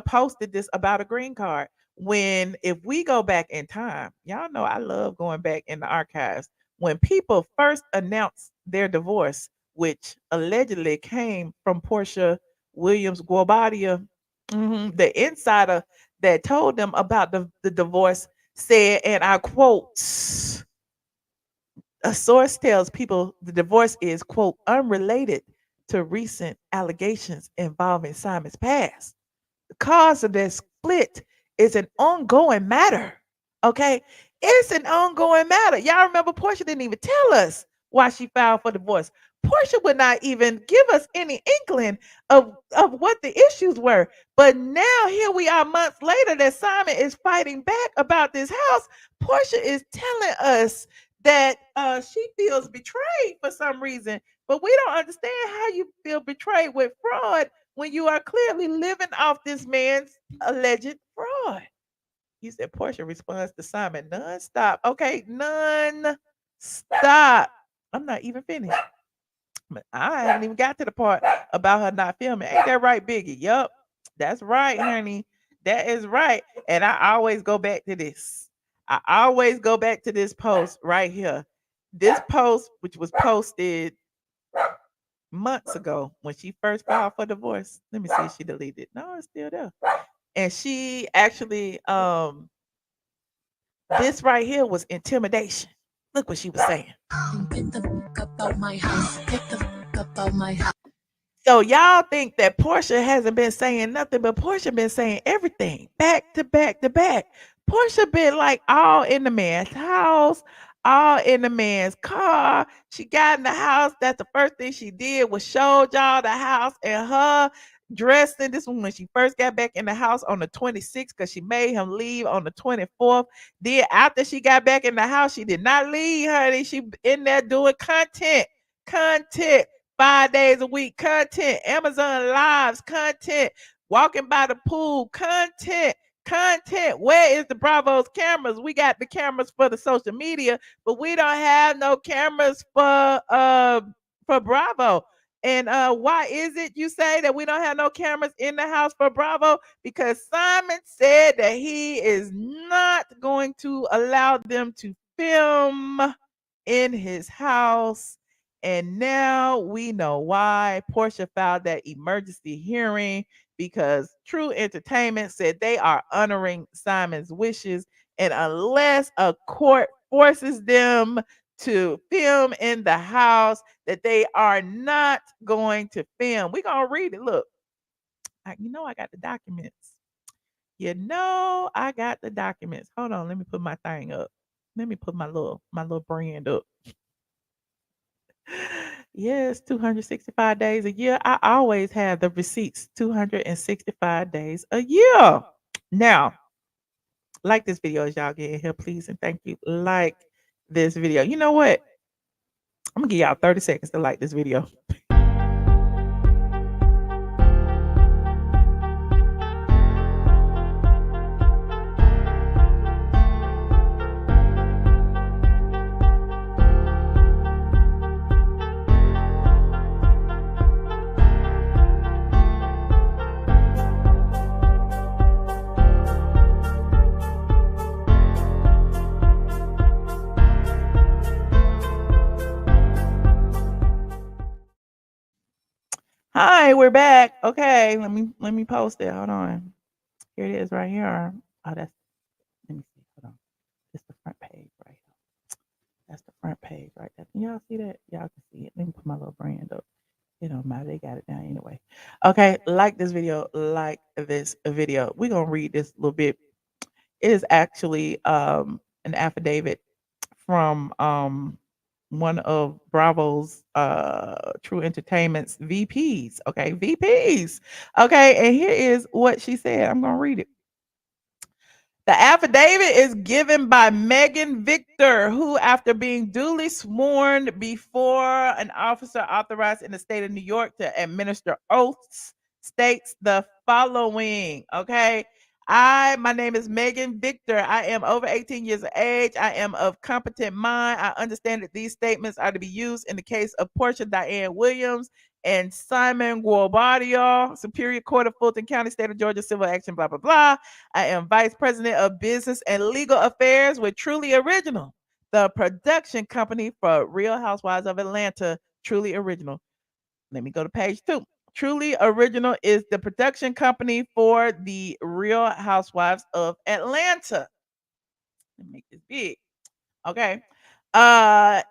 posted this about a green card. When if we go back in time, y'all know I love going back in the archives. When people first announced their divorce, which allegedly came from Portia Williams Guabadia, the insider that told them about the divorce said, and I quote, a source tells people the divorce is, quote, unrelated to recent allegations involving Simon's past. The cause of their split is an ongoing matter. Okay? It's an ongoing matter. Y'all remember Portia didn't even tell us why she filed for divorce. Portia would not even give us any inkling of what the issues were. But now here we are months later that Simon is fighting back about this house. Portia is telling us that she feels betrayed for some reason. But we don't understand how you feel betrayed with fraud when you are clearly living off this man's alleged fraud. He said Portia responds to Simon nonstop. Okay, non-stop. I'm not even finished. But I haven't even got to the part about her not filming. Ain't that right, Biggie? Yup. That's right, honey. That is right. And I always go back to this. I always go back to this post right here. This post, which was posted months ago when she first filed for divorce. Let me see if she deleted it. No, it's still there. And she actually, this right here was intimidation. Look what she was saying. Get the fuck up out my house. Get the fuck up out my house. So y'all think that Portia hasn't been saying nothing, but Portia been saying everything back to back to back. Portia been like all in the man's house, all in the man's car. She got in the house. That's the first thing she did was showed y'all the house and her dressing. This one when she first got back in the house on the 26th because she made him leave on the 24th. Then after she got back in the house, she did not leave, honey. She in there doing content. 5 days a week content, Amazon Lives content, walking by the pool content. Where is the Bravo's cameras? We got the cameras for the social media, but we don't have no cameras for Bravo. And why is it you say that we don't have no cameras in the house for Bravo? Because Simon said that he is not going to allow them to film in his house. And now we know why Portia filed that emergency hearing because True Entertainment said they are honoring Simon's wishes. And unless a court forces them to film in the house, that they are not going to film. We're going to read it. Look, I got the documents. I got the documents. Hold on. Let me put my thing up. Let me put my little brand up. Yes, 265 days a year. I always have the receipts 265 days a year. Now, like this video as y'all get in here, please, and thank you. Like this video. You know what? I'm gonna give y'all 30 seconds to like this video. Hi, we're back. Okay, let me post it. Hold on. Here it is right here. Oh, let me see. Hold on. It's the front page right here. That's the front page right there. Can y'all see that? Y'all can see it. Let me put my little brand up. It don't matter. They got it down anyway. Okay, like this video. Like this video. We're gonna read this a little bit. It is actually an affidavit from one of Bravo's True Entertainment's VPs. Okay, VPs. Okay, and here is what she said. I'm gonna read it. The affidavit is given by Megan Victor, who, after being duly sworn before an officer authorized in the state of New York to administer oaths, states the following. Okay. My name is Megan Victor. I am over 18 years of age. I am of competent mind. I understand that these statements are to be used in the case of Porsha Diane Williams and Simon Guobadio, Superior Court of Fulton County, State of Georgia, Civil Action, blah, blah, blah. I am Vice President of Business and Legal Affairs with Truly Original, the production company for Real Housewives of Atlanta, Truly Original. Let me go to page 2. Truly Original is the production company for the Real Housewives of Atlanta. Let me make this big. Okay.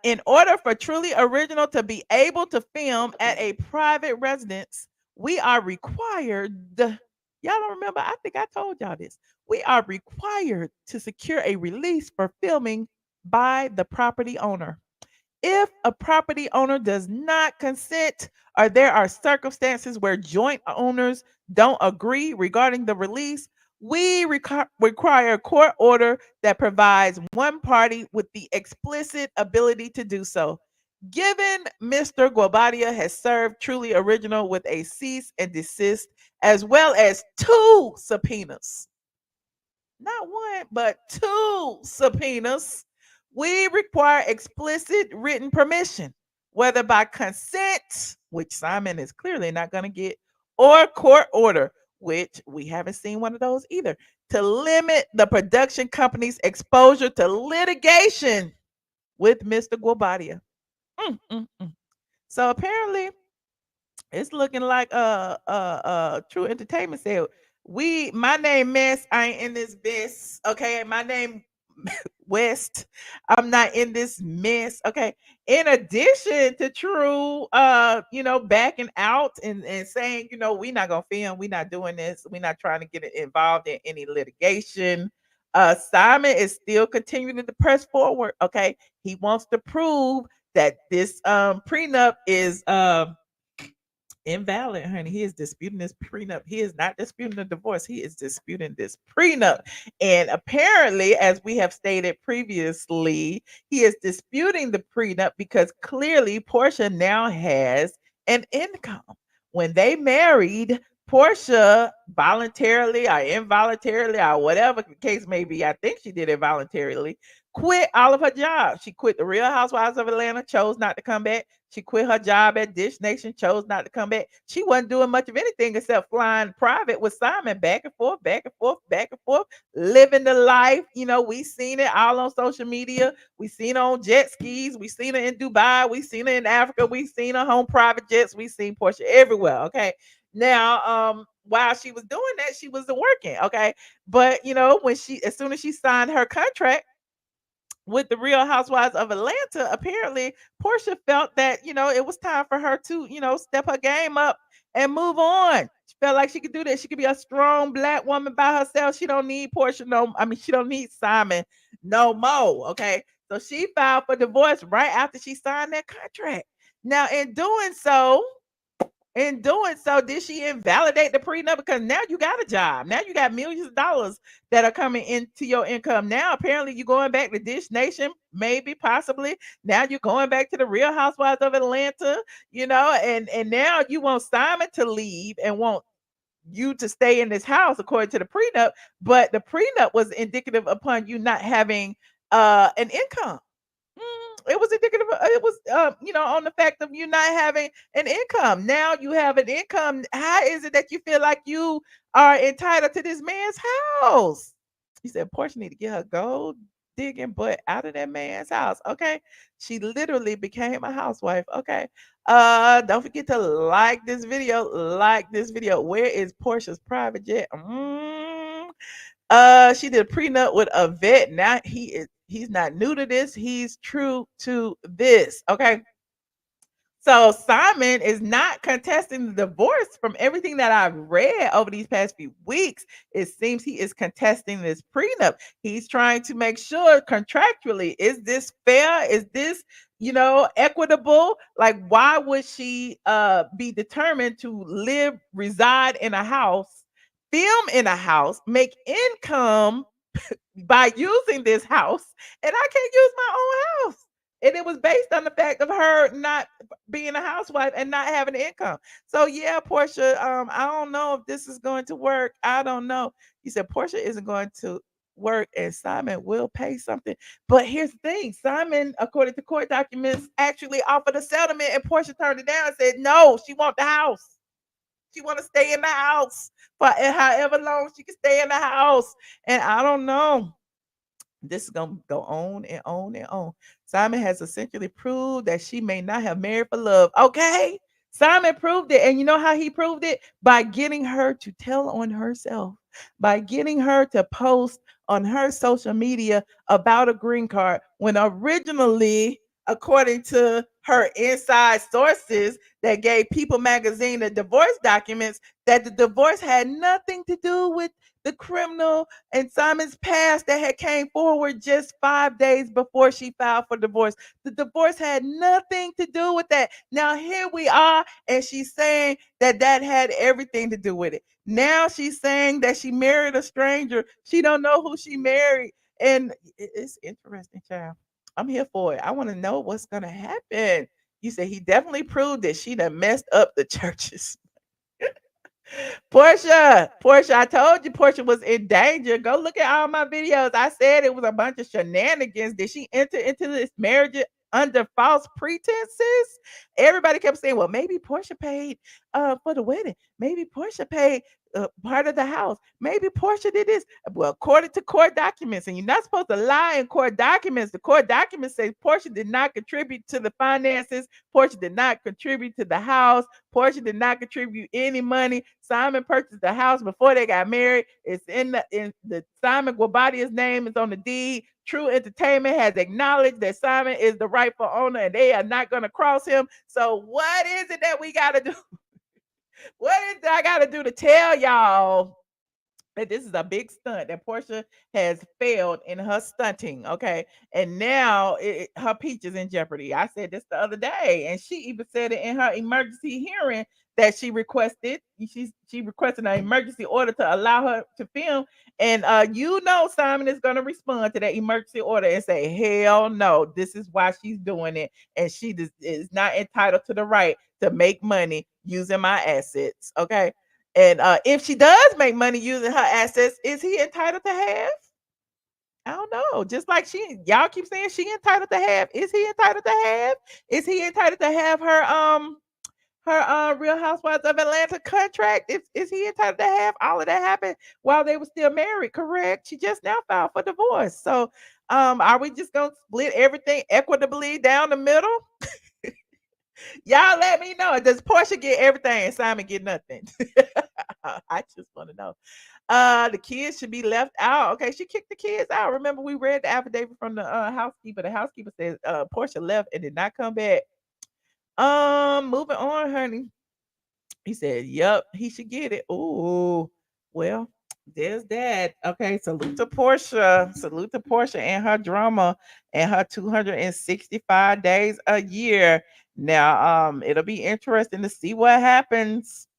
In order for Truly Original to be able to film at a private residence, we are required. Y'all don't remember? I think I told y'all this. We are required to secure a release for filming by the property owner. If a property owner does not consent, or there are circumstances where joint owners don't agree regarding the release, we require a court order that provides one party with the explicit ability to do so. Given Mr. Guabadia has served Truly Original with a cease and desist as well as 2 subpoenas, not one, but 2 subpoenas, we require explicit written permission, whether by consent, which Simon is clearly not going to get, or court order, which we haven't seen one of those either, to limit the production company's exposure to litigation with Mr. Guabadia. So apparently, it's looking like True Entertainment said, my name Mess, I ain't in this mess. Okay, my name West, I'm not in this mess. Okay. In addition to True backing out and saying, we're not gonna film, we're not doing this, we're not trying to get involved in any litigation. Simon is still continuing to press forward. Okay. He wants to prove that this prenup is invalid, honey. He is disputing this prenup. He is not disputing the divorce. He is disputing this prenup. And apparently, as we have stated previously, he is disputing the prenup because clearly Porsha now has an income. When they married, Porsha voluntarily or involuntarily or whatever the case may be, I think she did it voluntarily, quit all of her jobs. She quit the Real Housewives of Atlanta, chose not to come back. She quit her job at Dish Nation, chose not to come back. She wasn't doing much of anything except flying private with Simon back and forth, back and forth, back and forth, living the life. We seen it all on social media. We seen her on jet skis. We seen her in Dubai. We seen her in Africa. We seen her home private jets. We seen Porsha everywhere. Okay. Now, while she was doing that, she wasn't working. Okay. But as soon as she signed her contract with the Real Housewives of Atlanta, apparently Porsha felt that, it was time for her to, step her game up and move on. She felt like she could do that. She could be a strong Black woman by herself. She don't need she don't need Simon no more. Okay. So she filed for divorce right after she signed that contract. Now, in doing so, did she invalidate the prenup? Because now you got a job. Now you got millions of dollars that are coming into your income. Now, apparently, you're going back to Dish Nation, maybe, possibly. Now you're going back to the Real Housewives of Atlanta, and now you want Simon to leave and want you to stay in this house according to the prenup. But the prenup was indicative upon you not having an income. It was indicative. It was, on the fact of you not having an income. Now you have an income. How is it that you feel like you are entitled to this man's house? He said, Porsche need to get her gold digging butt out of that man's house. Okay. She literally became a housewife. Okay. Don't forget to like this video. Like this video. Where is Portia's private jet? She did a prenup with a vet. Now he's not new to this. He's true to this. Okay. So Simon is not contesting the divorce. From everything that I've read over these past few weeks, it seems he is contesting this prenup. He's trying to make sure contractually, is this fair? Is this, equitable? Like, why would she be determined to reside in a house, film in a house, make income by using this house, and I can't use my own house. And it was based on the fact of her not being a housewife and not having an income. So yeah, Porsha, I don't know if this is going to work. I don't know. You said Porsha isn't going to work and Simon will pay something. But here's the thing: Simon, according to court documents, actually offered a settlement, and Porsha turned it down and said no, she want the house. She want to stay in the house for however long she can stay in the house. And I don't know. This is going to go on and on and on. Simon has essentially proved that she may not have married for love. Okay. Simon proved it. And you know how he proved it? By getting her to tell on herself, by getting her to post on her social media about a green card when originally, according to her inside sources that gave People Magazine the divorce documents, that the divorce had nothing to do with the criminal and Simon's past that had came forward just 5 days before she filed for divorce. The divorce had nothing to do with that. Now here we are, and she's saying that that had everything to do with it. Now she's saying that she married a stranger. She don't know who she married, and it's interesting, child. I'm here for it. I want to know what's gonna happen. You said he definitely proved that she done messed up the churches. Porsha, I told you Porsha was in danger. Go look at all my videos. I said it was a bunch of shenanigans. Did she enter into this marriage under false pretenses? Everybody kept saying, well, maybe Porsha paid for the wedding. Maybe Porsha paid part of the house. Maybe Porsha did this. Well, according to court documents, and you're not supposed to lie in court documents. The court documents say Porsha did not contribute to the finances. Porsha did not contribute to the house. Porsha did not contribute any money. Simon purchased the house before they got married. It's in the Simon Guabadia's name is on the deed. True Entertainment has acknowledged that Simon is the rightful owner and they are not going to cross him. So what is it that we got to do? What is it I got to do to tell y'all that this is a big stunt, that Porsha has failed in her stunting, okay? And now her peach is in jeopardy. I said this the other day, and she even said it in her emergency hearing that she requested. She requested an emergency order to allow her to film. And Simon is going to respond to that emergency order and say, hell no, this is why she's doing it. And she is not entitled to the right to make money using my assets, okay? And if she does make money using her assets, is he entitled to have? I don't know. Just like y'all keep saying she entitled to have. Is he entitled to have? Is he entitled to have her Real Housewives of Atlanta contract? Is he entitled to have all of that happen while they were still married? Correct. She just now filed for divorce. So are we just gonna split everything equitably down the middle? Y'all let me know. Does Porsha get everything and Simon get nothing? I just want to know. The kids should be left out. Okay, she kicked the kids out. Remember, we read the affidavit from the housekeeper. The housekeeper says Porsha left and did not come back. Moving on, honey. He said, "Yep, he should get it." Oh, well, there's that. Okay, salute to Porsha. Salute to Porsha and her drama and her 265 days a year. Now, it'll be interesting to see what happens,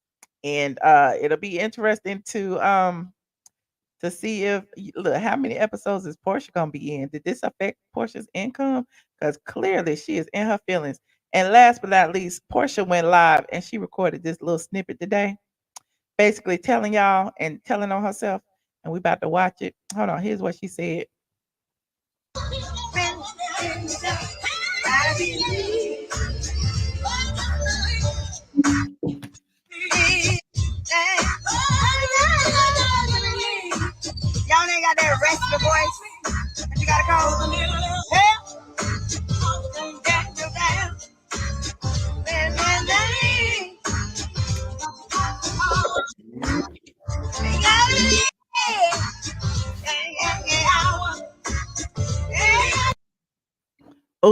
and it'll be interesting to see if look how many episodes is Porsha gonna be in. Did this affect Porsha's income? Because clearly she is in her feelings. And last but not least, Porsha went live and she recorded this little snippet today, basically telling y'all and telling on herself. And we about to watch it. Hold on, here's what she said. Y'all ain't got that raspy voice. But you gotta call help.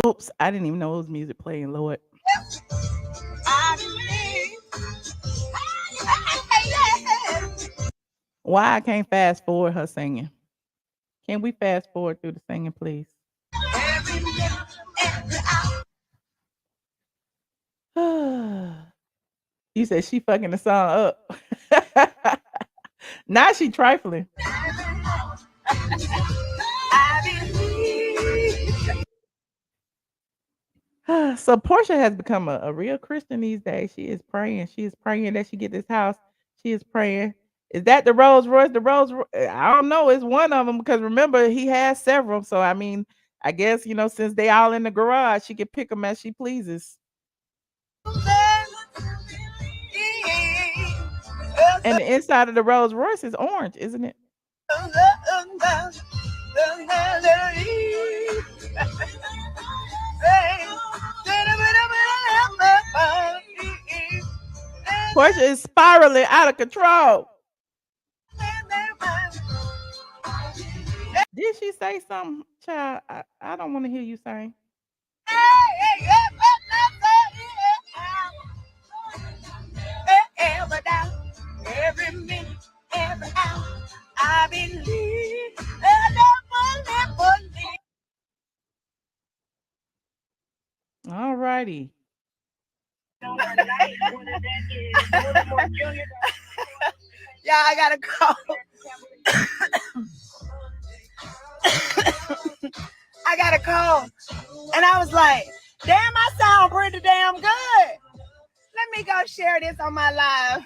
Oops, I didn't even know it was music playing, Lord. Why I can't fast forward her singing? Can we fast forward through the singing, please? You said she fucking the song up. Now she trifling. So Portia has become a real Christian these days. She is praying. She is praying that she get this house. She is praying. Is that the Rolls Royce? I don't know. It's one of them because remember he has several. So I mean, I guess since they all in the garage, she can pick them as she pleases. And the inside of the Rolls Royce is orange, isn't it? Portia is spiraling out of control. Did she say something, child? I don't want to hear you sing. Every minute, every hour, I believe. All righty. Yeah, I gotta go. I got a cold. And I was like, damn, I sound pretty damn good. Let me go share this on my live.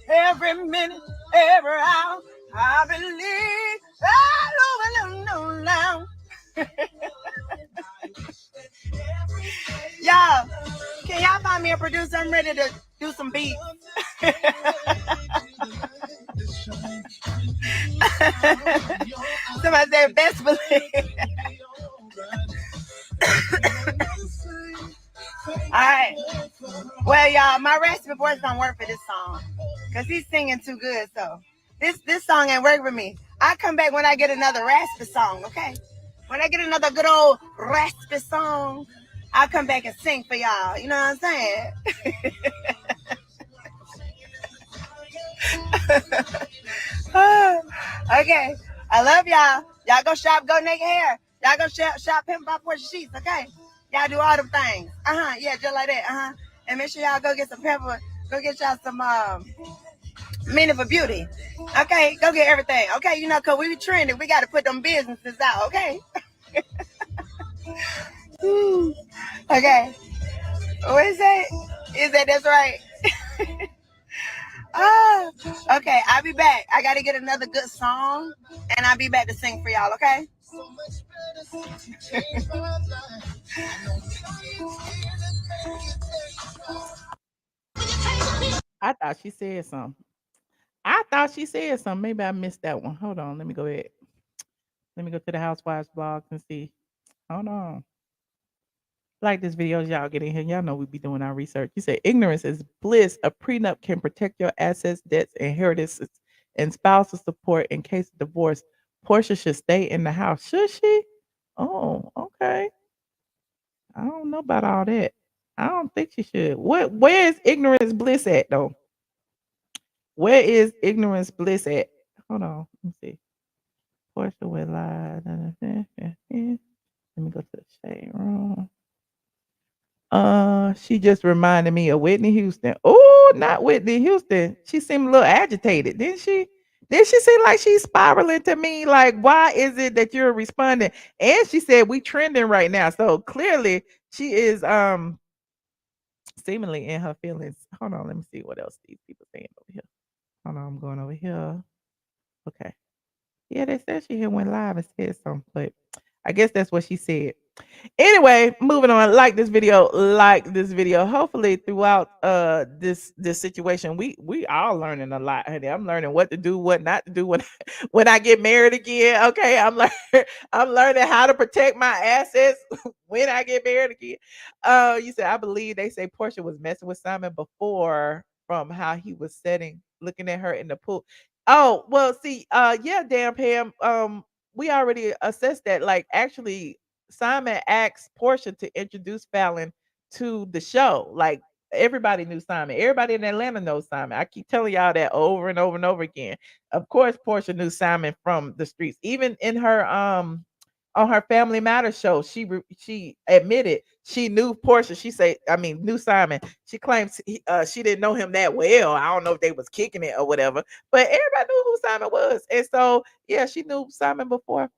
Every minute, every hour, I believe. Now. Y'all, can y'all find me a producer? I'm ready to do some beats. Somebody said best believe. All right. Well, y'all, my raspy voice don't work for this song because he's singing too good. So this song ain't working for me. I'll come back when I get another raspy song, okay? When I get another good old raspy song, I'll come back and sing for y'all. You know what I'm saying? Okay. I love y'all. Y'all go shop, go naked hair. Y'all go shop Pimp by Porsha Sheets, okay? Y'all do all them things. Yeah, just like that. And make sure y'all go get some pepper. Go get y'all some Meaning for Beauty. Okay, go get everything. Okay, cause we be trending. We gotta put them businesses out, okay? Okay. What is that? Is that's right? Okay, I'll be back. I gotta get another good song and I'll be back to sing for y'all, okay? I thought she said something. Maybe I missed that one. Hold on. Let me go ahead. Let me go to the Housewives blogs and see. Hold on. Like this video, y'all get in here. Y'all know we be doing our research. You say ignorance is bliss. A prenup can protect your assets, debts, inheritances, and spousal support in case of divorce. Portia should stay in the house. Should she? Oh, okay. I don't know about all that. I don't think she should. Where is ignorance bliss at though? Where is ignorance bliss at? Hold on. Let me see. Portia went live. Let me go to the shade room. She just reminded me of Whitney Houston. Oh, not Whitney Houston. She seemed a little agitated, didn't she? Did she seem like she's spiraling to me? Like, why is it that you're responding? And she said we trending right now. So clearly she is seemingly in her feelings. Hold on, let me see what else these people saying over here. Hold on, I'm going over here. Okay. Yeah, they said she had went live and said something, but I guess that's what she said. Anyway, moving on. Like this video. Hopefully throughout this situation, we all learning a lot, honey. I'm learning what to do, what not to do when when I get married again. Okay. I'm learning how to protect my assets when I get married again. You said I believe they say Portia was messing with Simon before from how he was looking at her in the pool. Oh, well, see, yeah, damn Pam. We already assessed that. Like, actually, Simon asked Portia to introduce Fallon to the show. Like, everybody knew Simon. Everybody in Atlanta knows Simon. I keep telling y'all that over and over and over again. Of course, Portia knew Simon from the streets. Even in her on her Family Matters show, she admitted she knew Portia. Knew Simon. She claims she didn't know him that well. I don't know if they was kicking it or whatever, but everybody knew who Simon was, and so yeah, she knew Simon before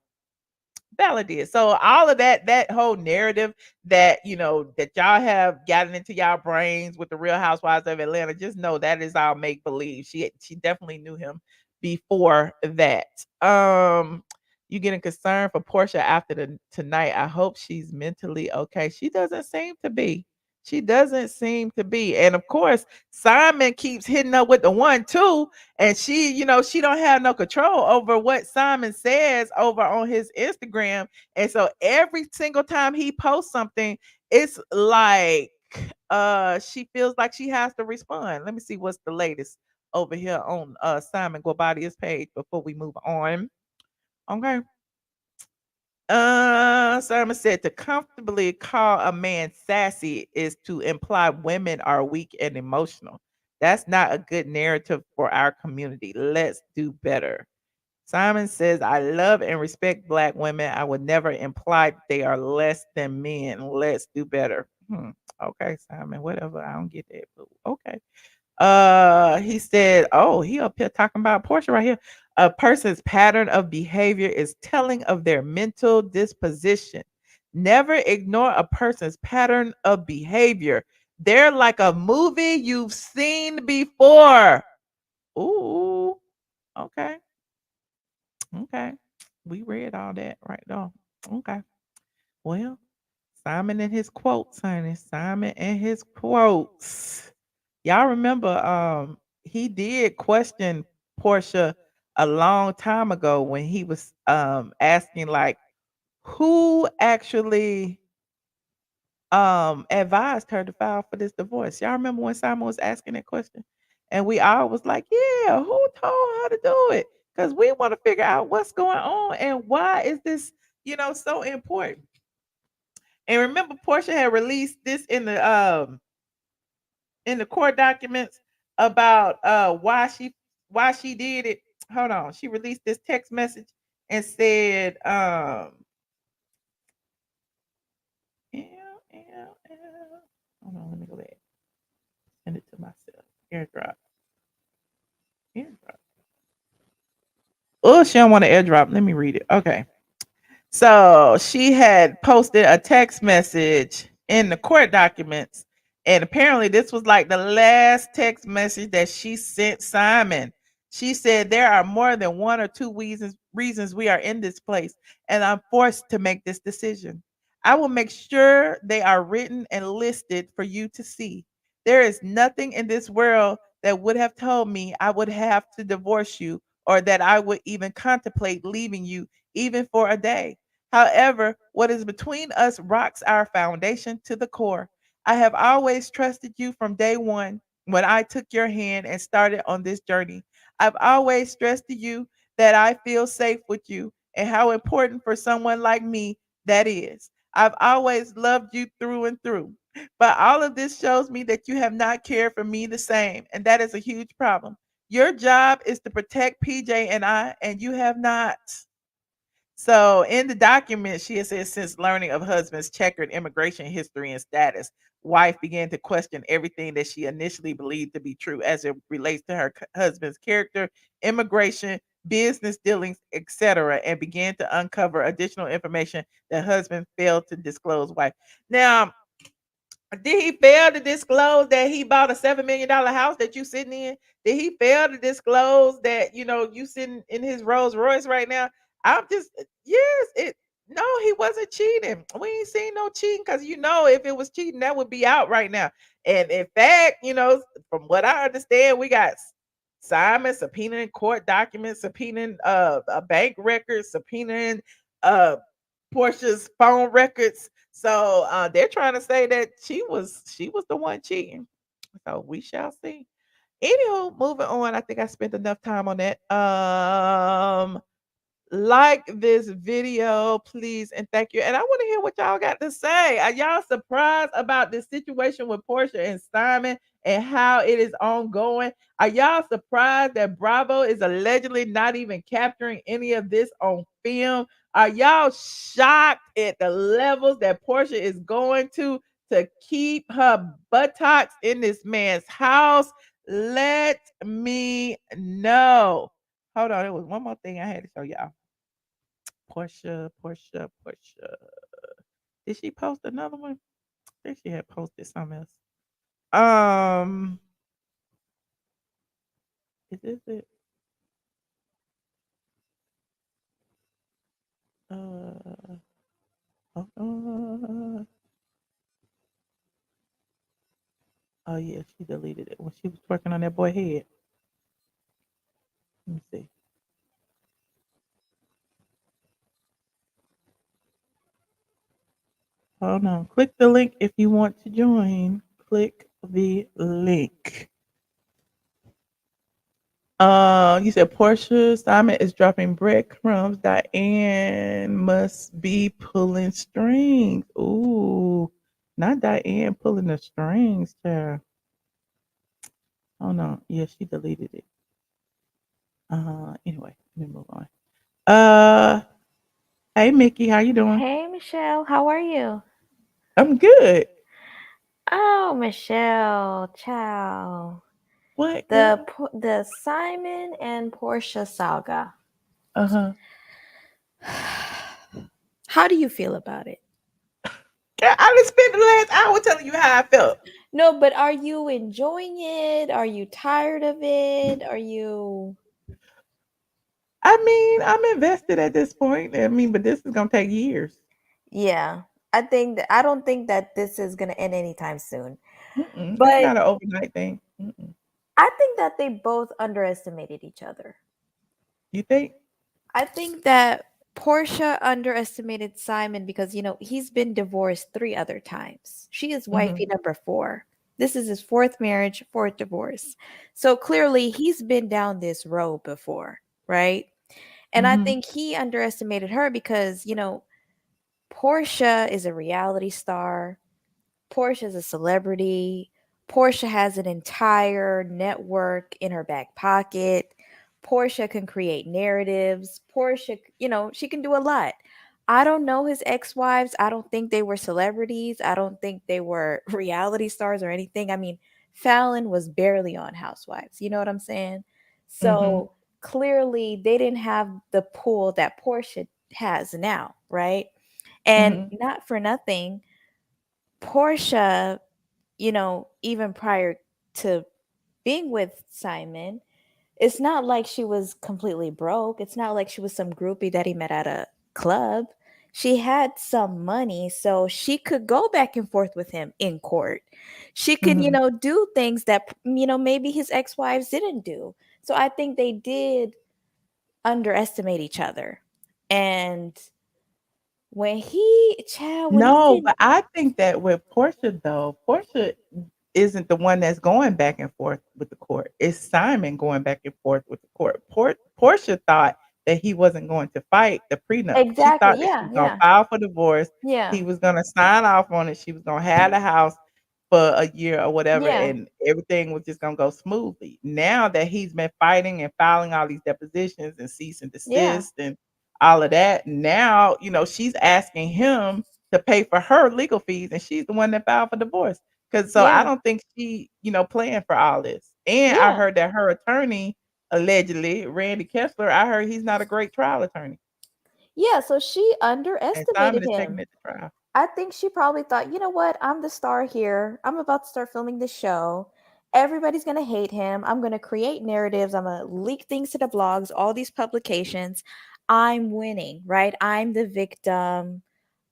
Bella did. So all of that whole narrative that that y'all have gotten into y'all brains with the Real Housewives of Atlanta, just know that is all make believe. She definitely knew him before that. You getting concerned for Portia after the tonight. I hope she's mentally okay. She doesn't seem to be. She doesn't seem to be. And of course, Simon keeps hitting up with the 1-2, and she don't have no control over what Simon says over on his Instagram. And so every single time he posts something, it's like she feels like she has to respond. Let me see what's the latest over here on Simon Guabadia's page before we move on. Okay. Simon said to comfortably call a man sassy is to imply women are weak and emotional. That's not a good narrative for our community. Let's do better. Simon says, I love and respect Black women. I would never imply they are less than men. Let's do better. Okay, Simon, whatever. I don't get that. But okay. He said, oh, he up here talking about Portia right here. A person's pattern of behavior is telling of their mental disposition. Never ignore a person's pattern of behavior. They're like a movie you've seen before. Ooh, okay. Okay. We read all that right now. Okay. Well, Simon and his quotes, honey. Simon and his quotes. Y'all remember he did question Portia a long time ago when he was asking like who actually advised her to file for this divorce. Y'all remember when Simon was asking that question? And we all was like, yeah, who told her to do it? Because we want to figure out what's going on and why is this, so important. And remember, Portia had released this in the court documents about why she did it. Hold on. She released this text message and said, yeah, yeah, yeah. Hold on, let me go back. Send it to myself. Airdrop. Airdrop. Oh, she don't want to airdrop. Let me read it. Okay. So she had posted a text message in the court documents, and apparently this was like the last text message that she sent Simon. She said there are more than one or two reasons we are in this place, and I'm forced to make this decision. I will make sure they are written and listed for you to see. There is nothing in this world that would have told me I would have to divorce you or that I would even contemplate leaving you even for a day. However, what is between us rocks our foundation to the core. I have always trusted you from day one when I took your hand and started on this journey. I've always stressed to you that I feel safe with you and how important for someone like me that is. I've always loved you through and through. But all of this shows me that you have not cared for me the same, and that is a huge problem. Your job is to protect PJ and I, and you have not. So in the document, she has said since learning of husband's checkered immigration history and status, wife began to question everything that she initially believed to be true as it relates to her husband's character, immigration, business dealings, etc., and began to uncover additional information that husband failed to disclose wife. Now, did he fail to disclose that he bought a $7 million house that you sitting in? Did he fail to disclose that you sitting in his Rolls Royce right now? I'm just yes, it no, he wasn't cheating. We ain't seen no cheating because if it was cheating, that would be out right now. And in fact, from what I understand, we got Simon subpoenaing court documents, subpoenaing a bank record, subpoenaing uh Portia's phone records. So they're trying to say that she was the one cheating. So we shall see. Anywho, moving on. I think I spent enough time on that. Like this video, please, and thank you. And I want to hear what y'all got to say. Are y'all surprised about this situation with Portia and Simon and how it is ongoing? Are y'all surprised that Bravo is allegedly not even capturing any of this on film? Are y'all shocked at the levels that Portia is going to keep her buttocks in this man's house? Let me know. Hold on, there was one more thing I had to show y'all. Porsha. Did she post another one? I think she had posted something else. Um, is this it? Uh, uh, oh yeah, she deleted it when she was working on that boy head. Let me see. Hold on. Click the link if you want to join. Click the link. You said Porsha Simon is dropping breadcrumbs. Diane must be pulling strings. Ooh, not Diane pulling the strings, child. Oh no, yeah, she deleted it. Anyway, let me move on. Uh, hey Mickey, how you doing? Hey, Michelle, how are you? I'm good. Oh, Michelle, ciao. What, The girl? the Simon and Portia saga. Uh huh. How do you feel about it? Girl, I just spent the last hour telling you how I felt. No, but are you enjoying it? Are you tired of it? Are you I mean, I'm invested at this point. I mean, but this is gonna take years. Yeah. I don't think that this is going to end anytime soon. It's But not an overnight thing. Mm-mm. I think that they both underestimated each other. You think? I think that Portia underestimated Simon because, he's been divorced 3 other times. She is Mm-hmm. wifey number 4. This is his 4th marriage, 4th divorce. So clearly he's been down this road before, right? And I Mm-hmm. think he underestimated her because, Portia is a reality star. Portia's a celebrity. Portia has an entire network in her back pocket. Portia can create narratives. Portia, she can do a lot. I don't know his ex-wives. I don't think they were celebrities. I don't think they were reality stars or anything. I mean, Fallon was barely on Housewives. You know what I'm saying? Mm-hmm. So clearly they didn't have the pool that Portia has now, right? And Mm-hmm. not for nothing, Portia, even prior to being with Simon, it's not like she was completely broke. It's not like she was some groupie that he met at a club. She had some money, so she could go back and forth with him in court. She could, Mm-hmm. do things that, maybe his ex wives didn't do. So I think they did underestimate each other. And when he No, said, but I think that with Portia though, Portia isn't the one that's going back and forth with the court. It's Simon going back and forth with the court. Portia thought that he wasn't going to fight the prenup. She exactly, thought that she yeah, was going to yeah, file for divorce. He yeah, was going to sign off on it. She was going to have the house for a year or whatever, yeah, and everything was just going to go smoothly. Now that he's been fighting and filing all these depositions and cease and yeah, desist and all of that, now, she's asking him to pay for her legal fees, and she's the one that filed for divorce. Cause so I yeah, don't think she, playing for all this. And I yeah. heard that her attorney, allegedly, Randy Kessler, I heard he's not a great trial attorney. Yeah, so she And Simon underestimated is taking him. it to trial. I think she probably thought, you know what? I'm the star here. I'm about to start filming the show. Everybody's going to hate him. I'm going to create narratives. I'm going to leak things to the blogs, all these publications. I'm winning, right? I'm the victim.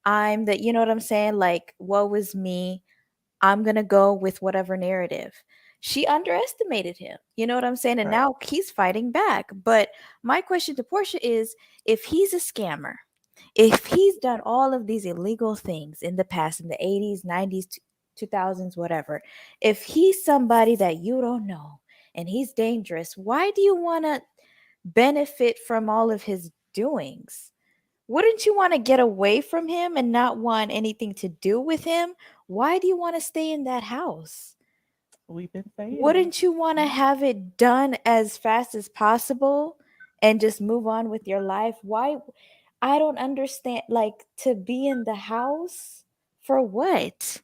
I'm the, you know what I'm saying? Like, woe is me. I'm going to go with whatever narrative. She underestimated him. You know what I'm saying? And Right. now he's fighting back. But my question to Portia is, if he's a scammer, if he's done all of these illegal things in the past, in the 80s, 90s, 2000s, whatever, if he's somebody that you don't know and he's dangerous, why do you want to benefit from all of his doings? Wouldn't you want to get away from him and not want anything to do with him? Why do you want to stay in that house? We've been saying that. Wouldn't you want to Mhm. have it done as fast as possible and just move on with your life? Why? I don't understand. Like, to be in the house for what?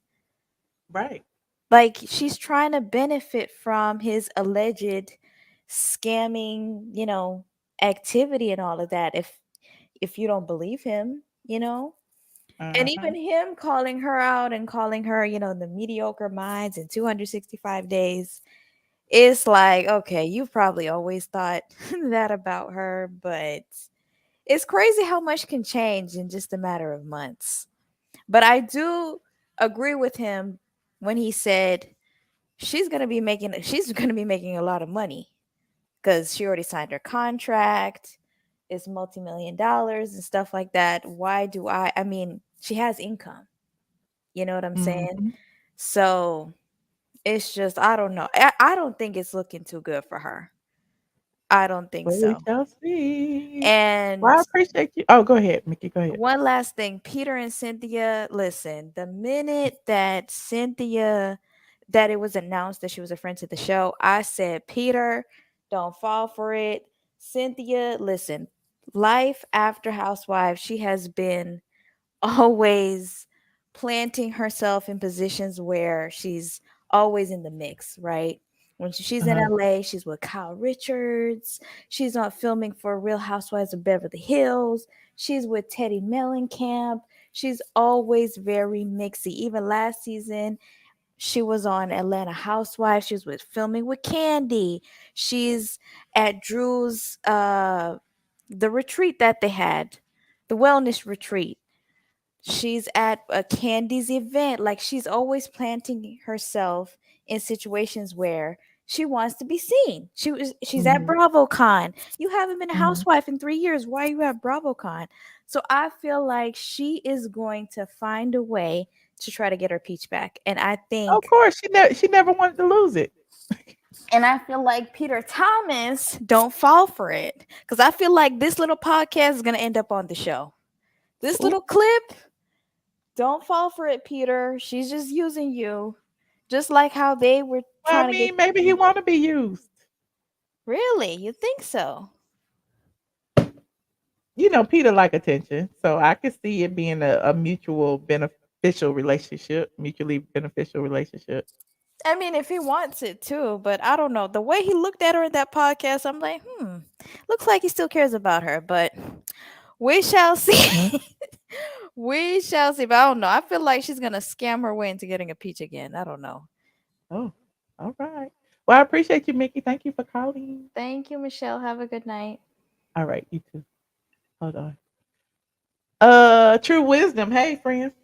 Right. Like, she's trying to benefit from his alleged scamming, activity and all of that. If if you don't believe him, you know? And Uh-huh. even him calling her out and calling her, the mediocre minds in 265 days, it's like, okay, you've probably always thought that about her, but it's crazy how much can change in just a matter of months. But I do agree with him when he said she's gonna be making a lot of money because she already signed her contract. It's multi-million dollars and stuff like that. Why do I mean, she has income. You know what I'm saying? Mhm. So it's just, I don't know. I don't think it's looking too good for her. I don't think Well, we so. shall see. Well, And I appreciate you. Oh, go ahead, Mickey. Go ahead. one last thing, Peter and Cynthia, listen, the minute that that it was announced that she was a friend to the show, I said, Peter, don't fall for it. Cynthia, listen, life after Housewives, she has been always planting herself in positions where she's always in the mix, right? When she's in Uh-huh. LA, she's with Kyle Richards. She's not filming for Real Housewives of Beverly Hills. She's with Teddy Mellencamp. She's always very mixy. Even last season, she was on Atlanta Housewives. She was with filming with Candy. She's at Drew's the retreat that they had, the wellness retreat. She's at a Candy's event. Like, she's always planting herself in situations where she wants to be seen. She's at Mhm. BravoCon. You haven't been a Mhm. housewife in 3 years. Why are you at BravoCon? So I feel like she is going to find a way to try to get her peach back. And I Of think course, she never wanted to lose it. and I feel like Peter Thomas don't fall for it. Because I feel like this little podcast is gonna end up on the show. This Ooh. little clip, don't fall for it, Peter. She's just using you. Just like how they were Well, I trying to get mean, maybe he want to be used. Really? You think so? You know, Peter like attention, so I could see it being a mutual beneficial relationship, mutually beneficial relationship. I mean, if he wants it too, but I don't know. The way he looked at her in that podcast, I'm like, looks like he still cares about her, but we shall see. We shall see. But I don't know. I feel like she's gonna scam her way into getting a peach again. I don't know. Oh, all right. Well, I appreciate you, Mickey. Thank you for calling. Thank you, Michelle. Have a good night. All right, you too. Hold on. True wisdom. Hey, friends.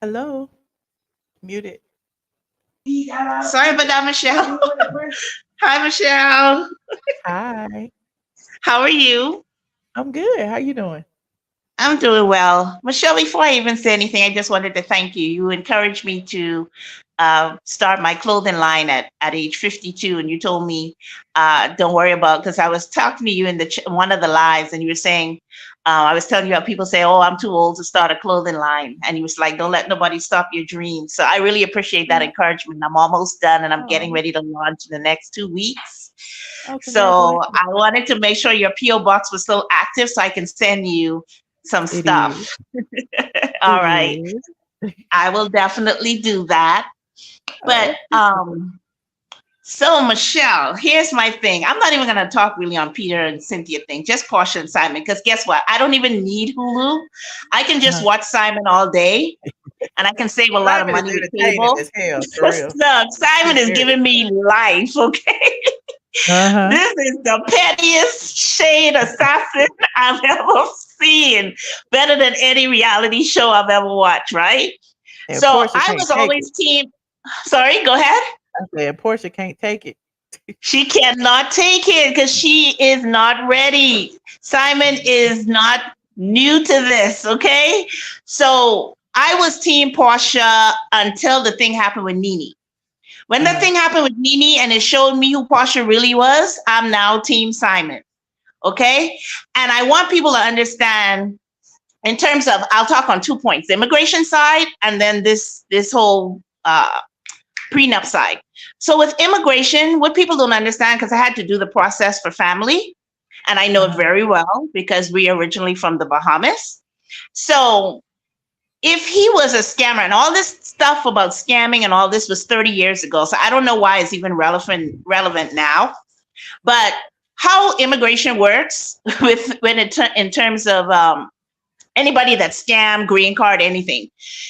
Hello. Muted. Sorry about that, Michelle. Hi, Michelle. Hi. How are you? I'm good. How you doing? I'm doing well. Michelle, before I even say anything, I just wanted to thank you. You encouraged me to start my clothing line at age 52. And you told me, don't worry about, because I was talking to you in one of the lives and you were saying, I was telling you how people say, oh, I'm too old to start a clothing line. And you was like, don't let nobody stop your dreams. So I really appreciate that encouragement. I'm almost done and I'm getting ready to launch in the next 2 weeks. Oh, So congratulations. I wanted to make sure your P.O. box was still active so I can send you some It stuff. is. All It right. is. I will definitely do that. But Oh, so Michelle, here's my thing. I'm not even gonna talk really on Peter and Cynthia thing, just Porsha and Simon, because guess what? I don't even need Hulu. I can just uh-huh. watch Simon all day and I can save a lot of Simon is money with entertaining cable. as hell, for real. Look, Simon He's is very. giving me life, okay? Uh-huh. This is the pettiest shade assassin I've ever seen. Better than any reality show I've ever watched, right? And So Porsche I can't was take it. always team. Sorry, go ahead. I said Porsche can't take it. She cannot take it because she is not ready. Simon is not new to this, okay? So I was team Porsha until the thing happened with Nene. When the Uh-huh. thing happened with Nene and it showed me who Porsha really was, I'm now team Simon, okay? And I want people to understand in terms of, I'll talk on 2 points, the immigration side and then this whole prenup side. So with immigration, what people don't understand, because I had to do the process for family, and I know it Uh-huh. very well because we are originally from the Bahamas. So if he was a scammer, and all this stuff about scamming and all this was 30 years ago, so I don't know why it's even relevant now. But how immigration works with in terms of anybody that scam, green card, anything.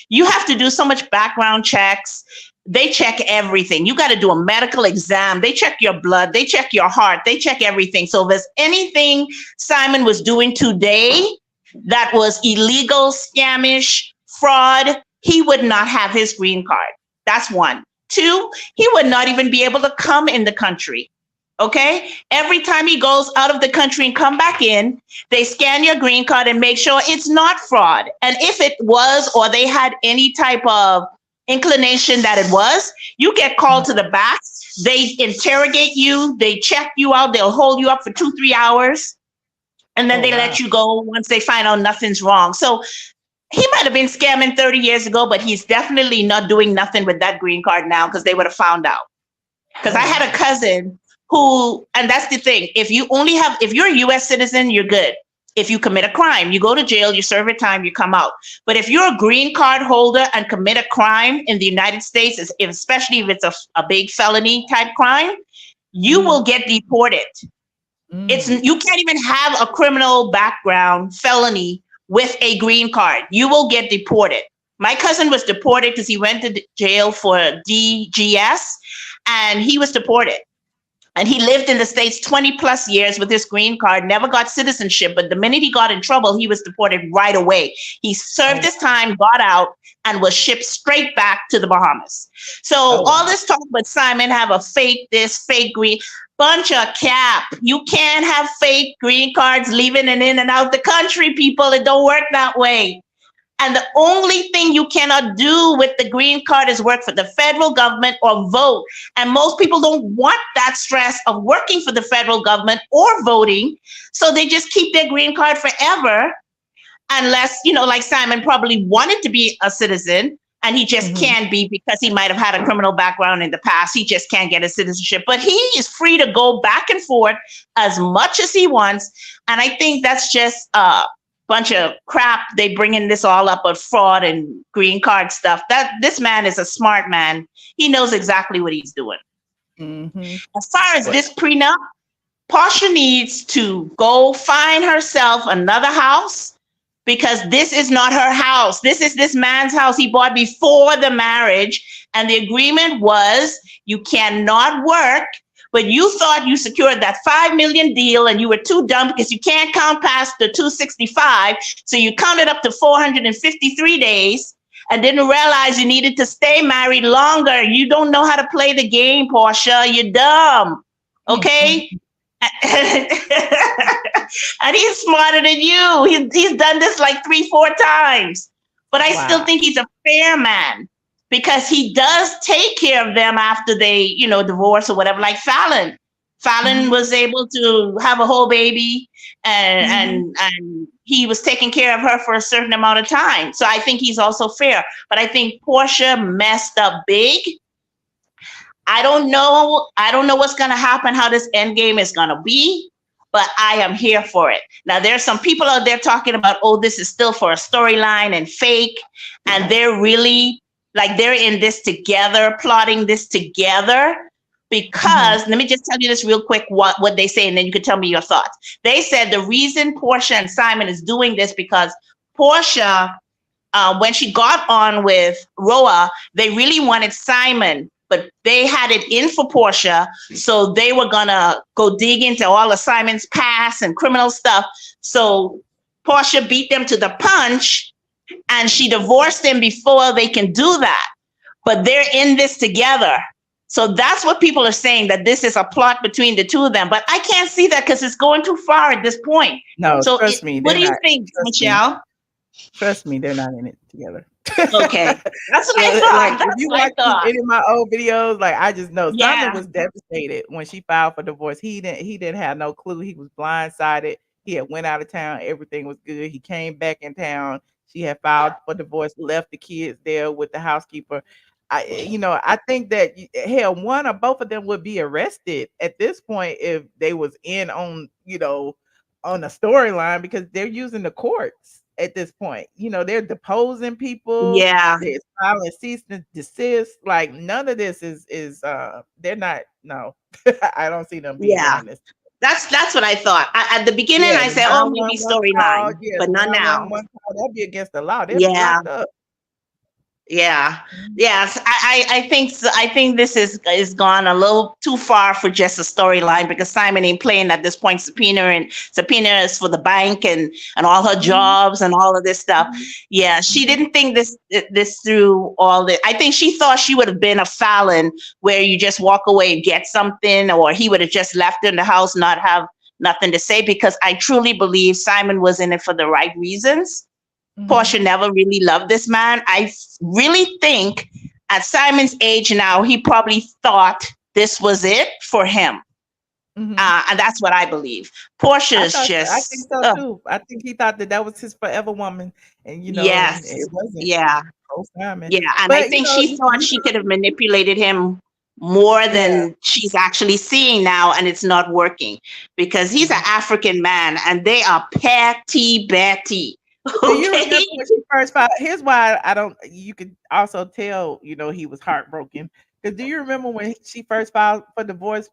You have to do so much background checks. They check everything. You got to do a medical exam. They check your blood. They check your heart. They check everything. So if there's anything Simon was doing today that was illegal, scamish, fraud, he would not have his green card. That's one. Two, he would not even be able to come in the country. Okay? Every time he goes out of the country and come back in, they scan your green card and make sure it's not fraud. And if it was, or they had any type of inclination that it was, you get called to the back. They interrogate you. They check you out. They'll hold you up for 2-3 hours. And then they let you go once they find out nothing's wrong. So he might have been scamming 30 years ago, but he's definitely not doing nothing with that green card now because they would have found out. Because I had a cousin who, and that's the thing, if you're a US citizen, you're good. If you commit a crime, you go to jail, you serve your time, you come out. But if you're a green card holder and commit a crime in the United States, especially if it's a big felony type crime, you will get deported. You can't even have a criminal background felony with a green card. You will get deported. My cousin was deported because he went to jail for DGS and he was deported. And he lived in the States 20 plus years with his green card, never got citizenship. But the minute he got in trouble, he was deported right away. He served his time, got out, and was shipped straight back to the Bahamas. So all this talk about Simon have a fake this, fake green, bunch of cap. You can't have fake green cards leaving and in and out the country, people. It don't work that way. And the only thing you cannot do with the green card is work for the federal government or vote. And most people don't want that stress of working for the federal government or voting. So they just keep their green card forever. Unless, like Simon probably wanted to be a citizen and he just can't be because he might have had a criminal background in the past. He just can't get a citizenship. But he is free to go back and forth as much as he wants. And I think that's just bunch of crap. They bring in this all up of fraud and green card stuff. That this man is a smart man. He knows exactly what he's doing. As far as this prenup, Porsha needs to go find herself another house because this is not her house. This is this man's house he bought before the marriage. And the agreement was you cannot work. But you thought you secured that $5 million deal and you were too dumb because you can't count past the 265. So you counted up to 453 days and didn't realize you needed to stay married longer. You don't know how to play the game, Porsha. You're dumb. Okay? And he's smarter than you. He's done this like 3-4 times. But I still think he's a fair man. Because he does take care of them after they, divorce or whatever, like Fallon. Fallon was able to have a whole baby and he was taking care of her for a certain amount of time. So I think he's also fair. But I think Porsha messed up big. I don't know what's going to happen, how this end game is going to be, but I am here for it. Now, there's some people out there talking about, this is still for a storyline and fake. And they're really they're in this together, plotting this together, because let me just tell you this real quick, what they say, and then you can tell me your thoughts. They said the reason Porsha and Simon is doing this because Porsha, when she got on with RHOA, they really wanted Simon, but they had it in for Porsha. So they were gonna go dig into all of Simon's past and criminal stuff. So Porsha beat them to the punch. And she divorced him before they can do that. But they're in this together. So that's what people are saying, that this is a plot between the two of them. But I can't see that because it's going too far at this point. No, so trust me. What do you think, Michelle? Trust me, they're not in it together. Okay. That's what I thought. If you watch any of my old videos, I just know Simon was devastated when she filed for divorce. He didn't have no clue. He was blindsided. He had went out of town. Everything was good. He came back in town. She had filed for divorce, left the kids there with the housekeeper. I think that hell, one or both of them would be arrested at this point if they was in on a storyline because they're using the courts at this point. They're deposing people. Yeah, they're filing cease and desist. None of this is they're not. No, I don't see them being honest. That's what I thought. At the beginning, Yeah, I the said, "Oh, maybe 911 call. storyline," Yeah, but the not now. 911 call. That'd be against the law. They'd be Yeah, locked up. yeah, Mhm. yes. I think I think this is gone a little too far for just a storyline because Simon ain't playing at this point. Subpoena is for the bank and all her Mhm. jobs and all of this stuff. Mhm. Yeah, she Mhm. didn't think this through all the. I think she thought she would have been a Fallon where you just walk away and get something, or he would have just left in the house, not have nothing to say. Because I truly believe Simon was in it for the right reasons. Mhm. Portia never really loved this man. Really think at Simon's age now, he probably thought this was it for him. Mhm. And that's what I believe. Portia I is thought I think just, so too. I think he thought that that was his forever woman, and and yes, it wasn't. yeah, Post Simon. yeah. And I But think she thought you she could have manipulated him more yeah. than she's actually seeing now, and it's not working because he's an Mhm. African man and they are petty Betty. Do you Okay. remember when she first filed? Here's why I don't. You could also tell, he was heartbroken. Because do you remember when she first filed for divorce?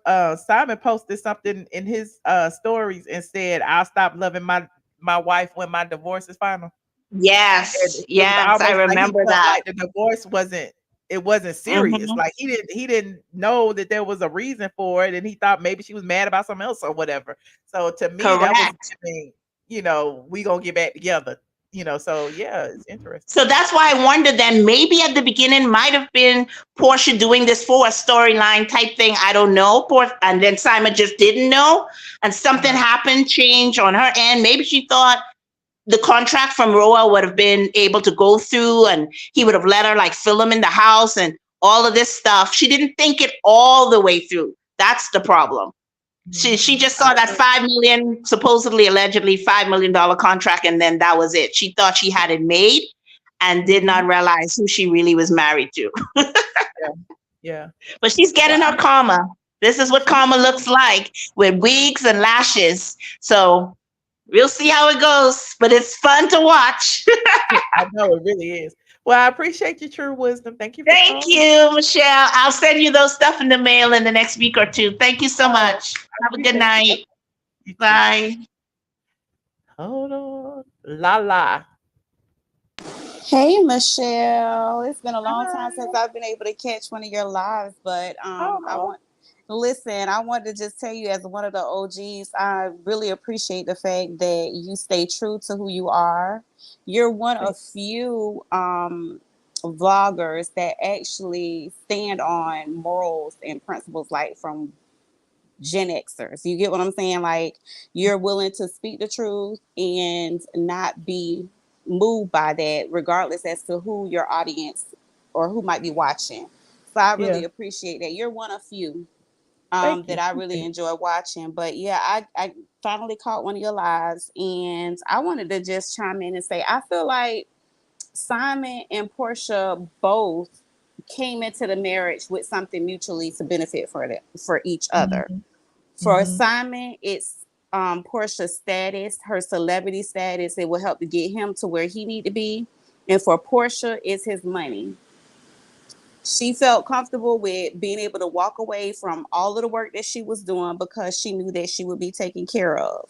Simon posted something in his stories and said, "I'll stop loving my wife when my divorce is final." And Yes, it was yes, I almost like he remember felt that. like the divorce wasn't serious. Hmm. Like he didn't know that there was a reason for it, and he thought maybe she was mad about something else or whatever. So to me, that was Correct. giving, we gonna get back together. So yeah, it's interesting. So that's why I wonder then maybe at the beginning might have been Portia doing this for a storyline type thing. I don't know. And then Simon just didn't know. And something Uh-huh. happened, change on her end. Maybe she thought the contract from RHOA would have been able to go through and he would have let her like film in the house and all of this stuff. She didn't think it all the way through. That's the problem. She Mhm. just I saw that agree. 5 million, supposedly allegedly $5 million contract, and then that was it. She thought she had it made and did not Mhm. realize who she really was married to. Yeah. Yeah. But she's Well, getting her karma. This is what she karma looks like with wigs and lashes. So we'll see how it goes. But it's fun to watch. I know it really is. Well, I appreciate your true wisdom. Thank you for Thank calling. you, Michelle. I'll send you those stuff in the mail in the next week or two. Thank you so Oh, much. I Have a good appreciate you. night. You too. Bye. Hold on. La la. Hey Michelle, it's been a long time since Hi. I've been able to catch one of your lives, but Oh. I wanted to just tell you as one of the OGs, I really appreciate the fact that you stay true to who you are. You're one of few vloggers that actually stand on morals and principles like from Gen Xers. You get what I'm saying? Like you're willing to speak the truth and not be moved by that, regardless as to who your audience or who might be watching. So I Yeah. really appreciate that. You're one of few Thank that you. I really Appreciate it. enjoy watching. But yeah, I finally caught one of your lives, and I wanted to just chime in and say I feel like Simon and Portia both came into the marriage with something mutually to benefit for each other. Mhm. For Mhm. Simon, it's Portia's status, her celebrity status. It will help to get him to where he need to be. And for Portia, it's his money. She felt comfortable with being able to walk away from all of the work that she was doing because she knew that she would be taken care of.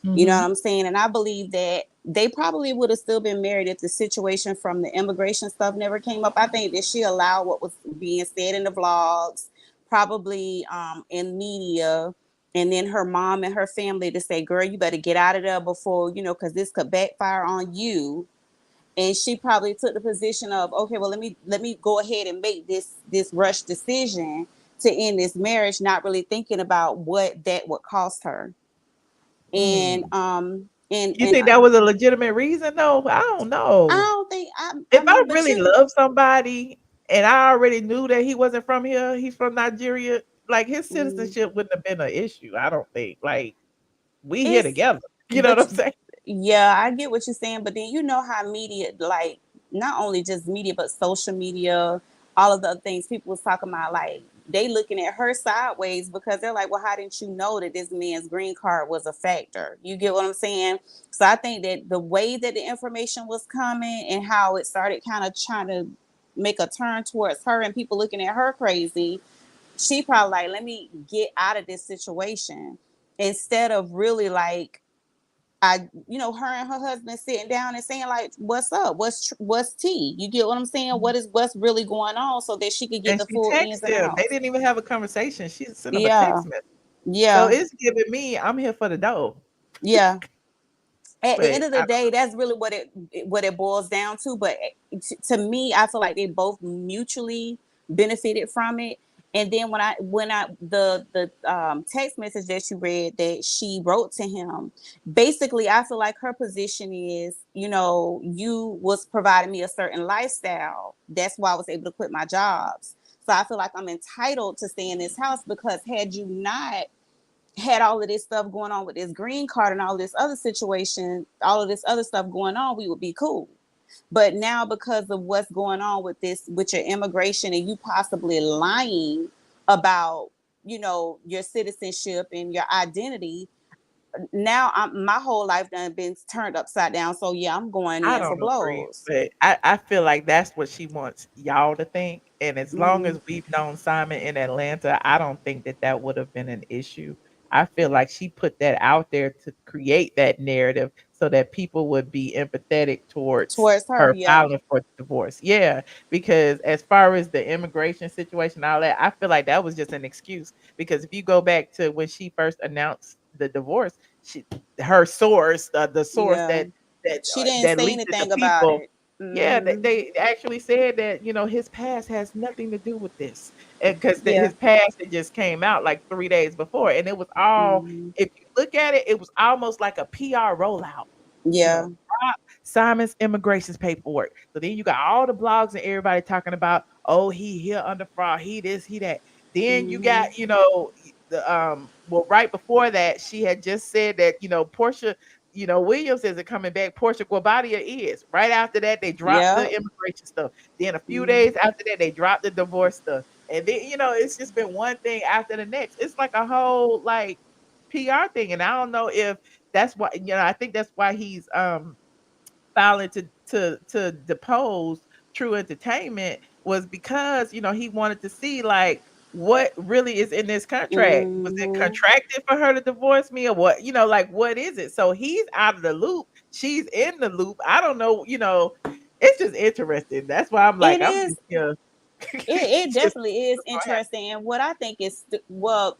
You know what Mhm. I'm saying? And I believe that they probably would have still been married if the situation from the immigration stuff never came up. I think that she allowed what was being said in the vlogs, probably in media, and then her mom and her family to say, girl, you better get out of there before, because this could backfire on you. And she probably took the position of, okay, well, let me go ahead and make this rush decision to end this marriage, not really thinking about what that would cost her. And Mm. and You and think that was a legitimate reason though? I don't I know. don't think I If I mean, but really love somebody and I already knew that he wasn't from here, he's from Nigeria, like his mm, citizenship wouldn't have been an issue. I don't think. Like we here it's together. You know what but I'm saying? yeah, I get what you're saying, but then you know how media, like not only just media, but social media, all of the other things people was talking about, like they looking at her sideways because they're like, well, how didn't you know that this man's green card was a factor? You get what I'm saying? So I think that the way that the information was coming and how it started kind of trying to make a turn towards her and people looking at her crazy, she probably like, let me get out of this situation. instead of really like her and her husband sitting down and saying like, what's up, what's tea, you get what I'm saying, what's really going on, so that she could get And the she full ins texted and him. They outs. didn't even have a conversation. She sent him a Yeah, text message. So yeah, it's giving me, I'm here for the dough. yeah. At the end But of the day, that's really what it boils down to. But to me, I feel like they both mutually benefited from it. And then when I the text message that you read that she wrote to him, basically, I feel like her position is, you was providing me a certain lifestyle. That's why I was able to quit my jobs. So I feel like I'm entitled to stay in this house, because had you not had all of this stuff going on with this green card and all this other situation, all of this other stuff going on, we would be cool. But now, because of what's going on with your immigration, and you possibly lying about, your citizenship and your identity, now my whole life done been turned upside down. So yeah, I'm going I in for don't agree, blows. but I feel like that's what she wants y'all to think. And as long Mm-hmm. as we've known Simon in Atlanta, I don't think that that would have been an issue. I feel like she put that out there to create that narrative so that people would be empathetic towards Towards her, her yeah. filing for divorce. Yeah, because as far as the immigration situation, all that, I feel like that was just an excuse. Because if you go back to when she first announced the divorce, her source, the source Yeah. She didn't that say leaked it to anything about people. it. Yeah, Mm-hmm. they actually said that his past has nothing to do with this, and because Yeah. his past it just came out like 3 days before, and it was all. Mm-hmm. If you look at it, it was almost like a PR rollout. Yeah. Drop Simon's immigration paperwork. So then you got all the blogs and everybody talking about, oh, he here under fraud, he this, he that. Then you Mm-hmm. got, the well, right before that, she had just said that, Porsha, Williams isn't coming back. Porsha Guabadia is. Right after that, they dropped the Yeah. immigration stuff. Then a few Mm-hmm. days after that, they dropped the divorce stuff. And then, it's just been one thing after the next. It's like a whole like PR thing. And I don't know if that's why, I think that's why he's filing to depose True Entertainment, was because he wanted to see like what really is in this contract. Was it Mm-hmm. contracted for her to divorce me, or what? Like what is it? So he's out of the loop. She's in the loop. I don't know. It's just interesting. That's why I'm like It I'm just is. here. It Just definitely is what's gonna happen. interesting. And what I think is, well,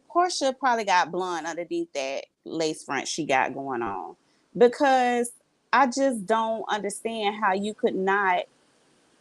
Portia probably got blonde underneath that lace front she got going on, because I just don't understand how you could not,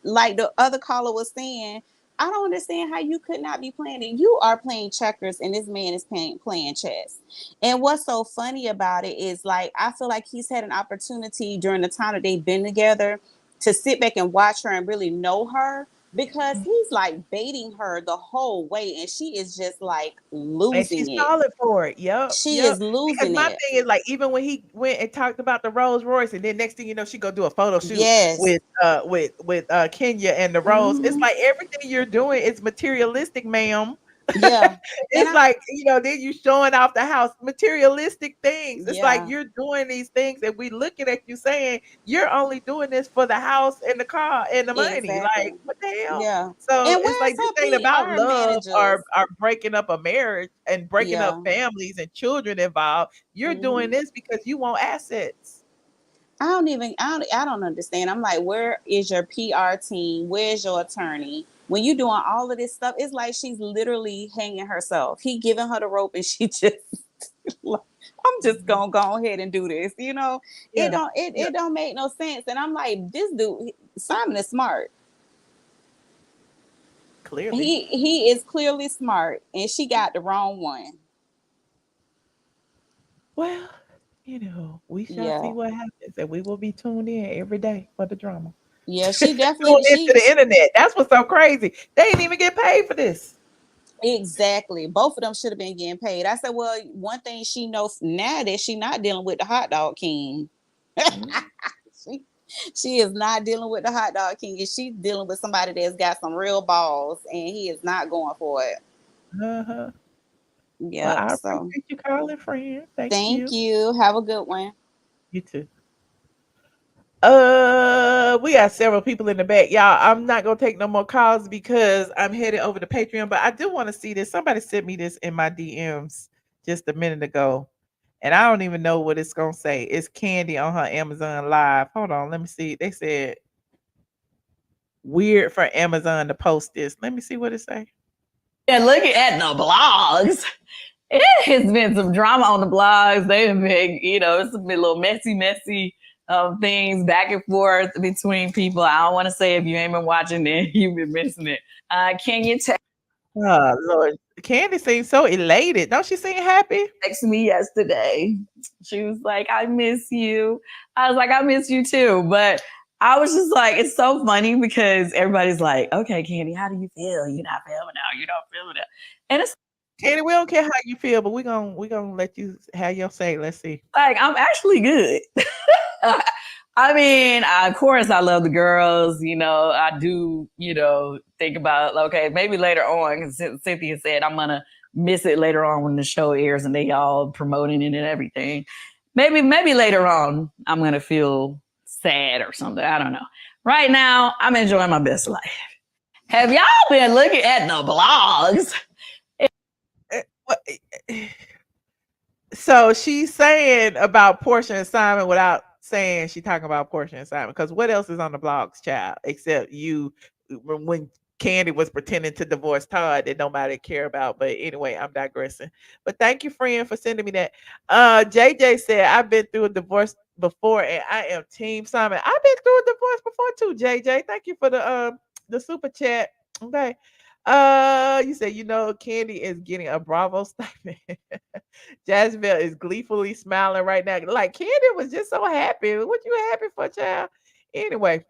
like the other caller was saying, I don't understand how you could not be playing it. You are playing checkers, and this man is playing chess. And what's so funny about it is, like, I feel like he's had an opportunity during the time that they've been together to sit back and watch her and really know her, because he's like baiting her the whole way, and she is just like And she's losing it. falling for it. Yep, She yep. is Because losing my it. thing is like even when he went and talked about the Rolls Royce, and then next thing you know, she go do a photo shoot Yes. with Kenya and the Rolls. It's Hmm. like everything you're doing is materialistic, ma'am. Yeah. And It's like, then you showing off the house, materialistic things. It's like yeah, you're doing these things and we looking at you saying you're only doing this for the house and the car and the money. Like, exactly. what the hell? Yeah. So And it's like where's this her ain't about PR love or managers? breaking up a marriage and breaking up Yeah. families and children involved. You're doing Hmm. this because you want assets. I don't understand. I'm like, where is your PR team? Where's your attorney? When you doing all of this stuff, it's like she's literally hanging herself. He giving her the rope, and she just like, I'm just Mhm. gonna go ahead and do this. It Yeah. don't it, Yeah. it don't make no sense. And I'm like, this dude, Simon is smart. Clearly. He is clearly smart, and she got the wrong one. Well, we shall see Yeah. what happens, and we will be tuned in every day for the drama. Yeah, she Tuned definitely into the internet. That's what's so crazy. They didn't even get paid for this. exactly. Both of them should have been getting paid. I said, well, one thing she knows now that she not dealing with the hot dog king. Mhm. she, she is not dealing with the hot dog king, and she's dealing with somebody that's got some real balls, and he is not going for it. Uh-huh. Well, Yep. I So appreciate you calling, friend. Thank thank you. you. Have a good one. You too. We got several people in the back. Y'all, I'm not gonna take no more calls because I'm headed over to Patreon, but I do want to see this. Somebody sent me this in my DMs just a minute ago, and I don't even know what it's gonna say. It's Candy on her Amazon Live. Hold on, let me see. They said weird for Amazon to post this. Let me see what it say. And looking at the blogs, it has been some drama on the blogs. They have been, it's been a little messy things back and forth between people. I don't want to say if you ain't been watching it, you've been missing it. Can you text? Oh Lord, Candy seems so elated. Don't she seem happy? Texted me yesterday. She was like, "I miss you." I was like, "I miss you too." But I was just like, it's so funny because everybody's like, "Okay, Candy, how do you feel? You're not feeling now. You don't feel it." And it's Candy, we don't care how you feel, but we're gonna let you have your say. Let's see. like, I'm actually good. I mean, of course, I love the girls. I do, think about, okay, maybe later on, because Cynthia said I'm going to miss it later on when the show airs and they all promoting it and everything. Maybe later on, I'm going to feel sad or something. I don't know. Right now, I'm enjoying my best life. Have y'all been looking at the blogs? So she's saying about Porsha and Simon without saying she's talking about Porsha and Simon, because what else is on the blogs, child, except you when Candy was pretending to divorce Todd that nobody care about. But anyway, I'm digressing. But thank you, friend, for sending me that. JJ said, I've been through a divorce before and I am Team Simon. I've been through a divorce before too, JJ. Thank you for the super chat. Okay. You said, Candy is getting a Bravo statement. Jasmine is gleefully smiling right now. Like Candy was just so happy. What you happy for, child? Anyway,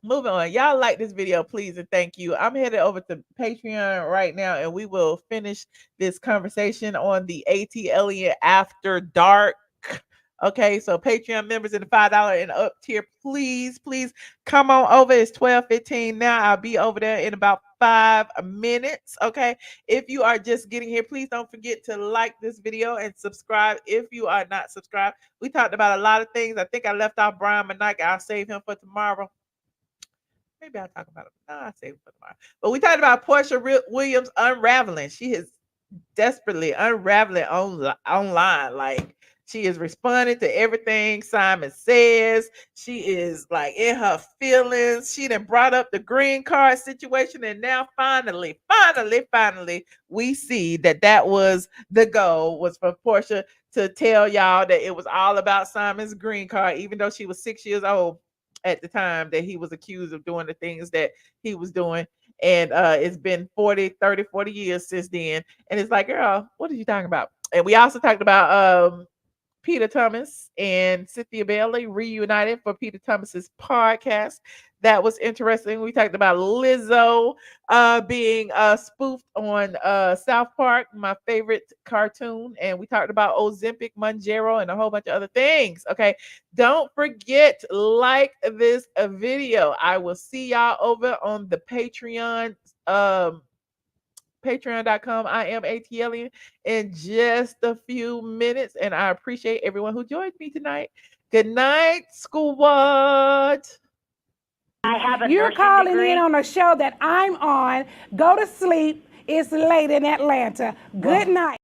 moving on. Y'all like this video, please and thank you. I'm headed over to Patreon right now, and we will finish this conversation on the ATLien After Dark. Okay, so Patreon members in the $5 and up tier, please come on over. It's 12:15 now. I'll be over there in about 5 minutes. Okay, if you are just getting here, please don't forget to like this video and subscribe if you are not subscribed. We talked about a lot of things. I think I left off Brian Monique. I'll save him for tomorrow. Maybe I'll talk about it. No, I'll save it for tomorrow. But we talked about Porsha Williams unraveling. She is desperately unraveling online. Like, she is responding to everything Simon says. She is like in her feelings. She done brought up the green card situation. And now finally, we see that was the goal, was for Porsha to tell y'all that it was all about Simon's green card, even though she was 6 years old at the time that he was accused of doing the things that he was doing. And it's been 40 years since then. And it's like, girl, what are you talking about? And we also talked about Peter Thomas and Cynthia Bailey reunited for Peter Thomas's podcast. That was interesting. We talked about Lizzo being spoofed on South Park, my favorite cartoon. And we talked about Ozempic, Mounjaro, and a whole bunch of other things. Okay. Don't forget, like this video. I will see y'all over on the Patreon. Patreon.com. iamATLien in just a few minutes. And I appreciate everyone who joined me tonight. Good night, squad. You're calling in on a show that I'm on. Go to sleep. It's late in Atlanta. Good night.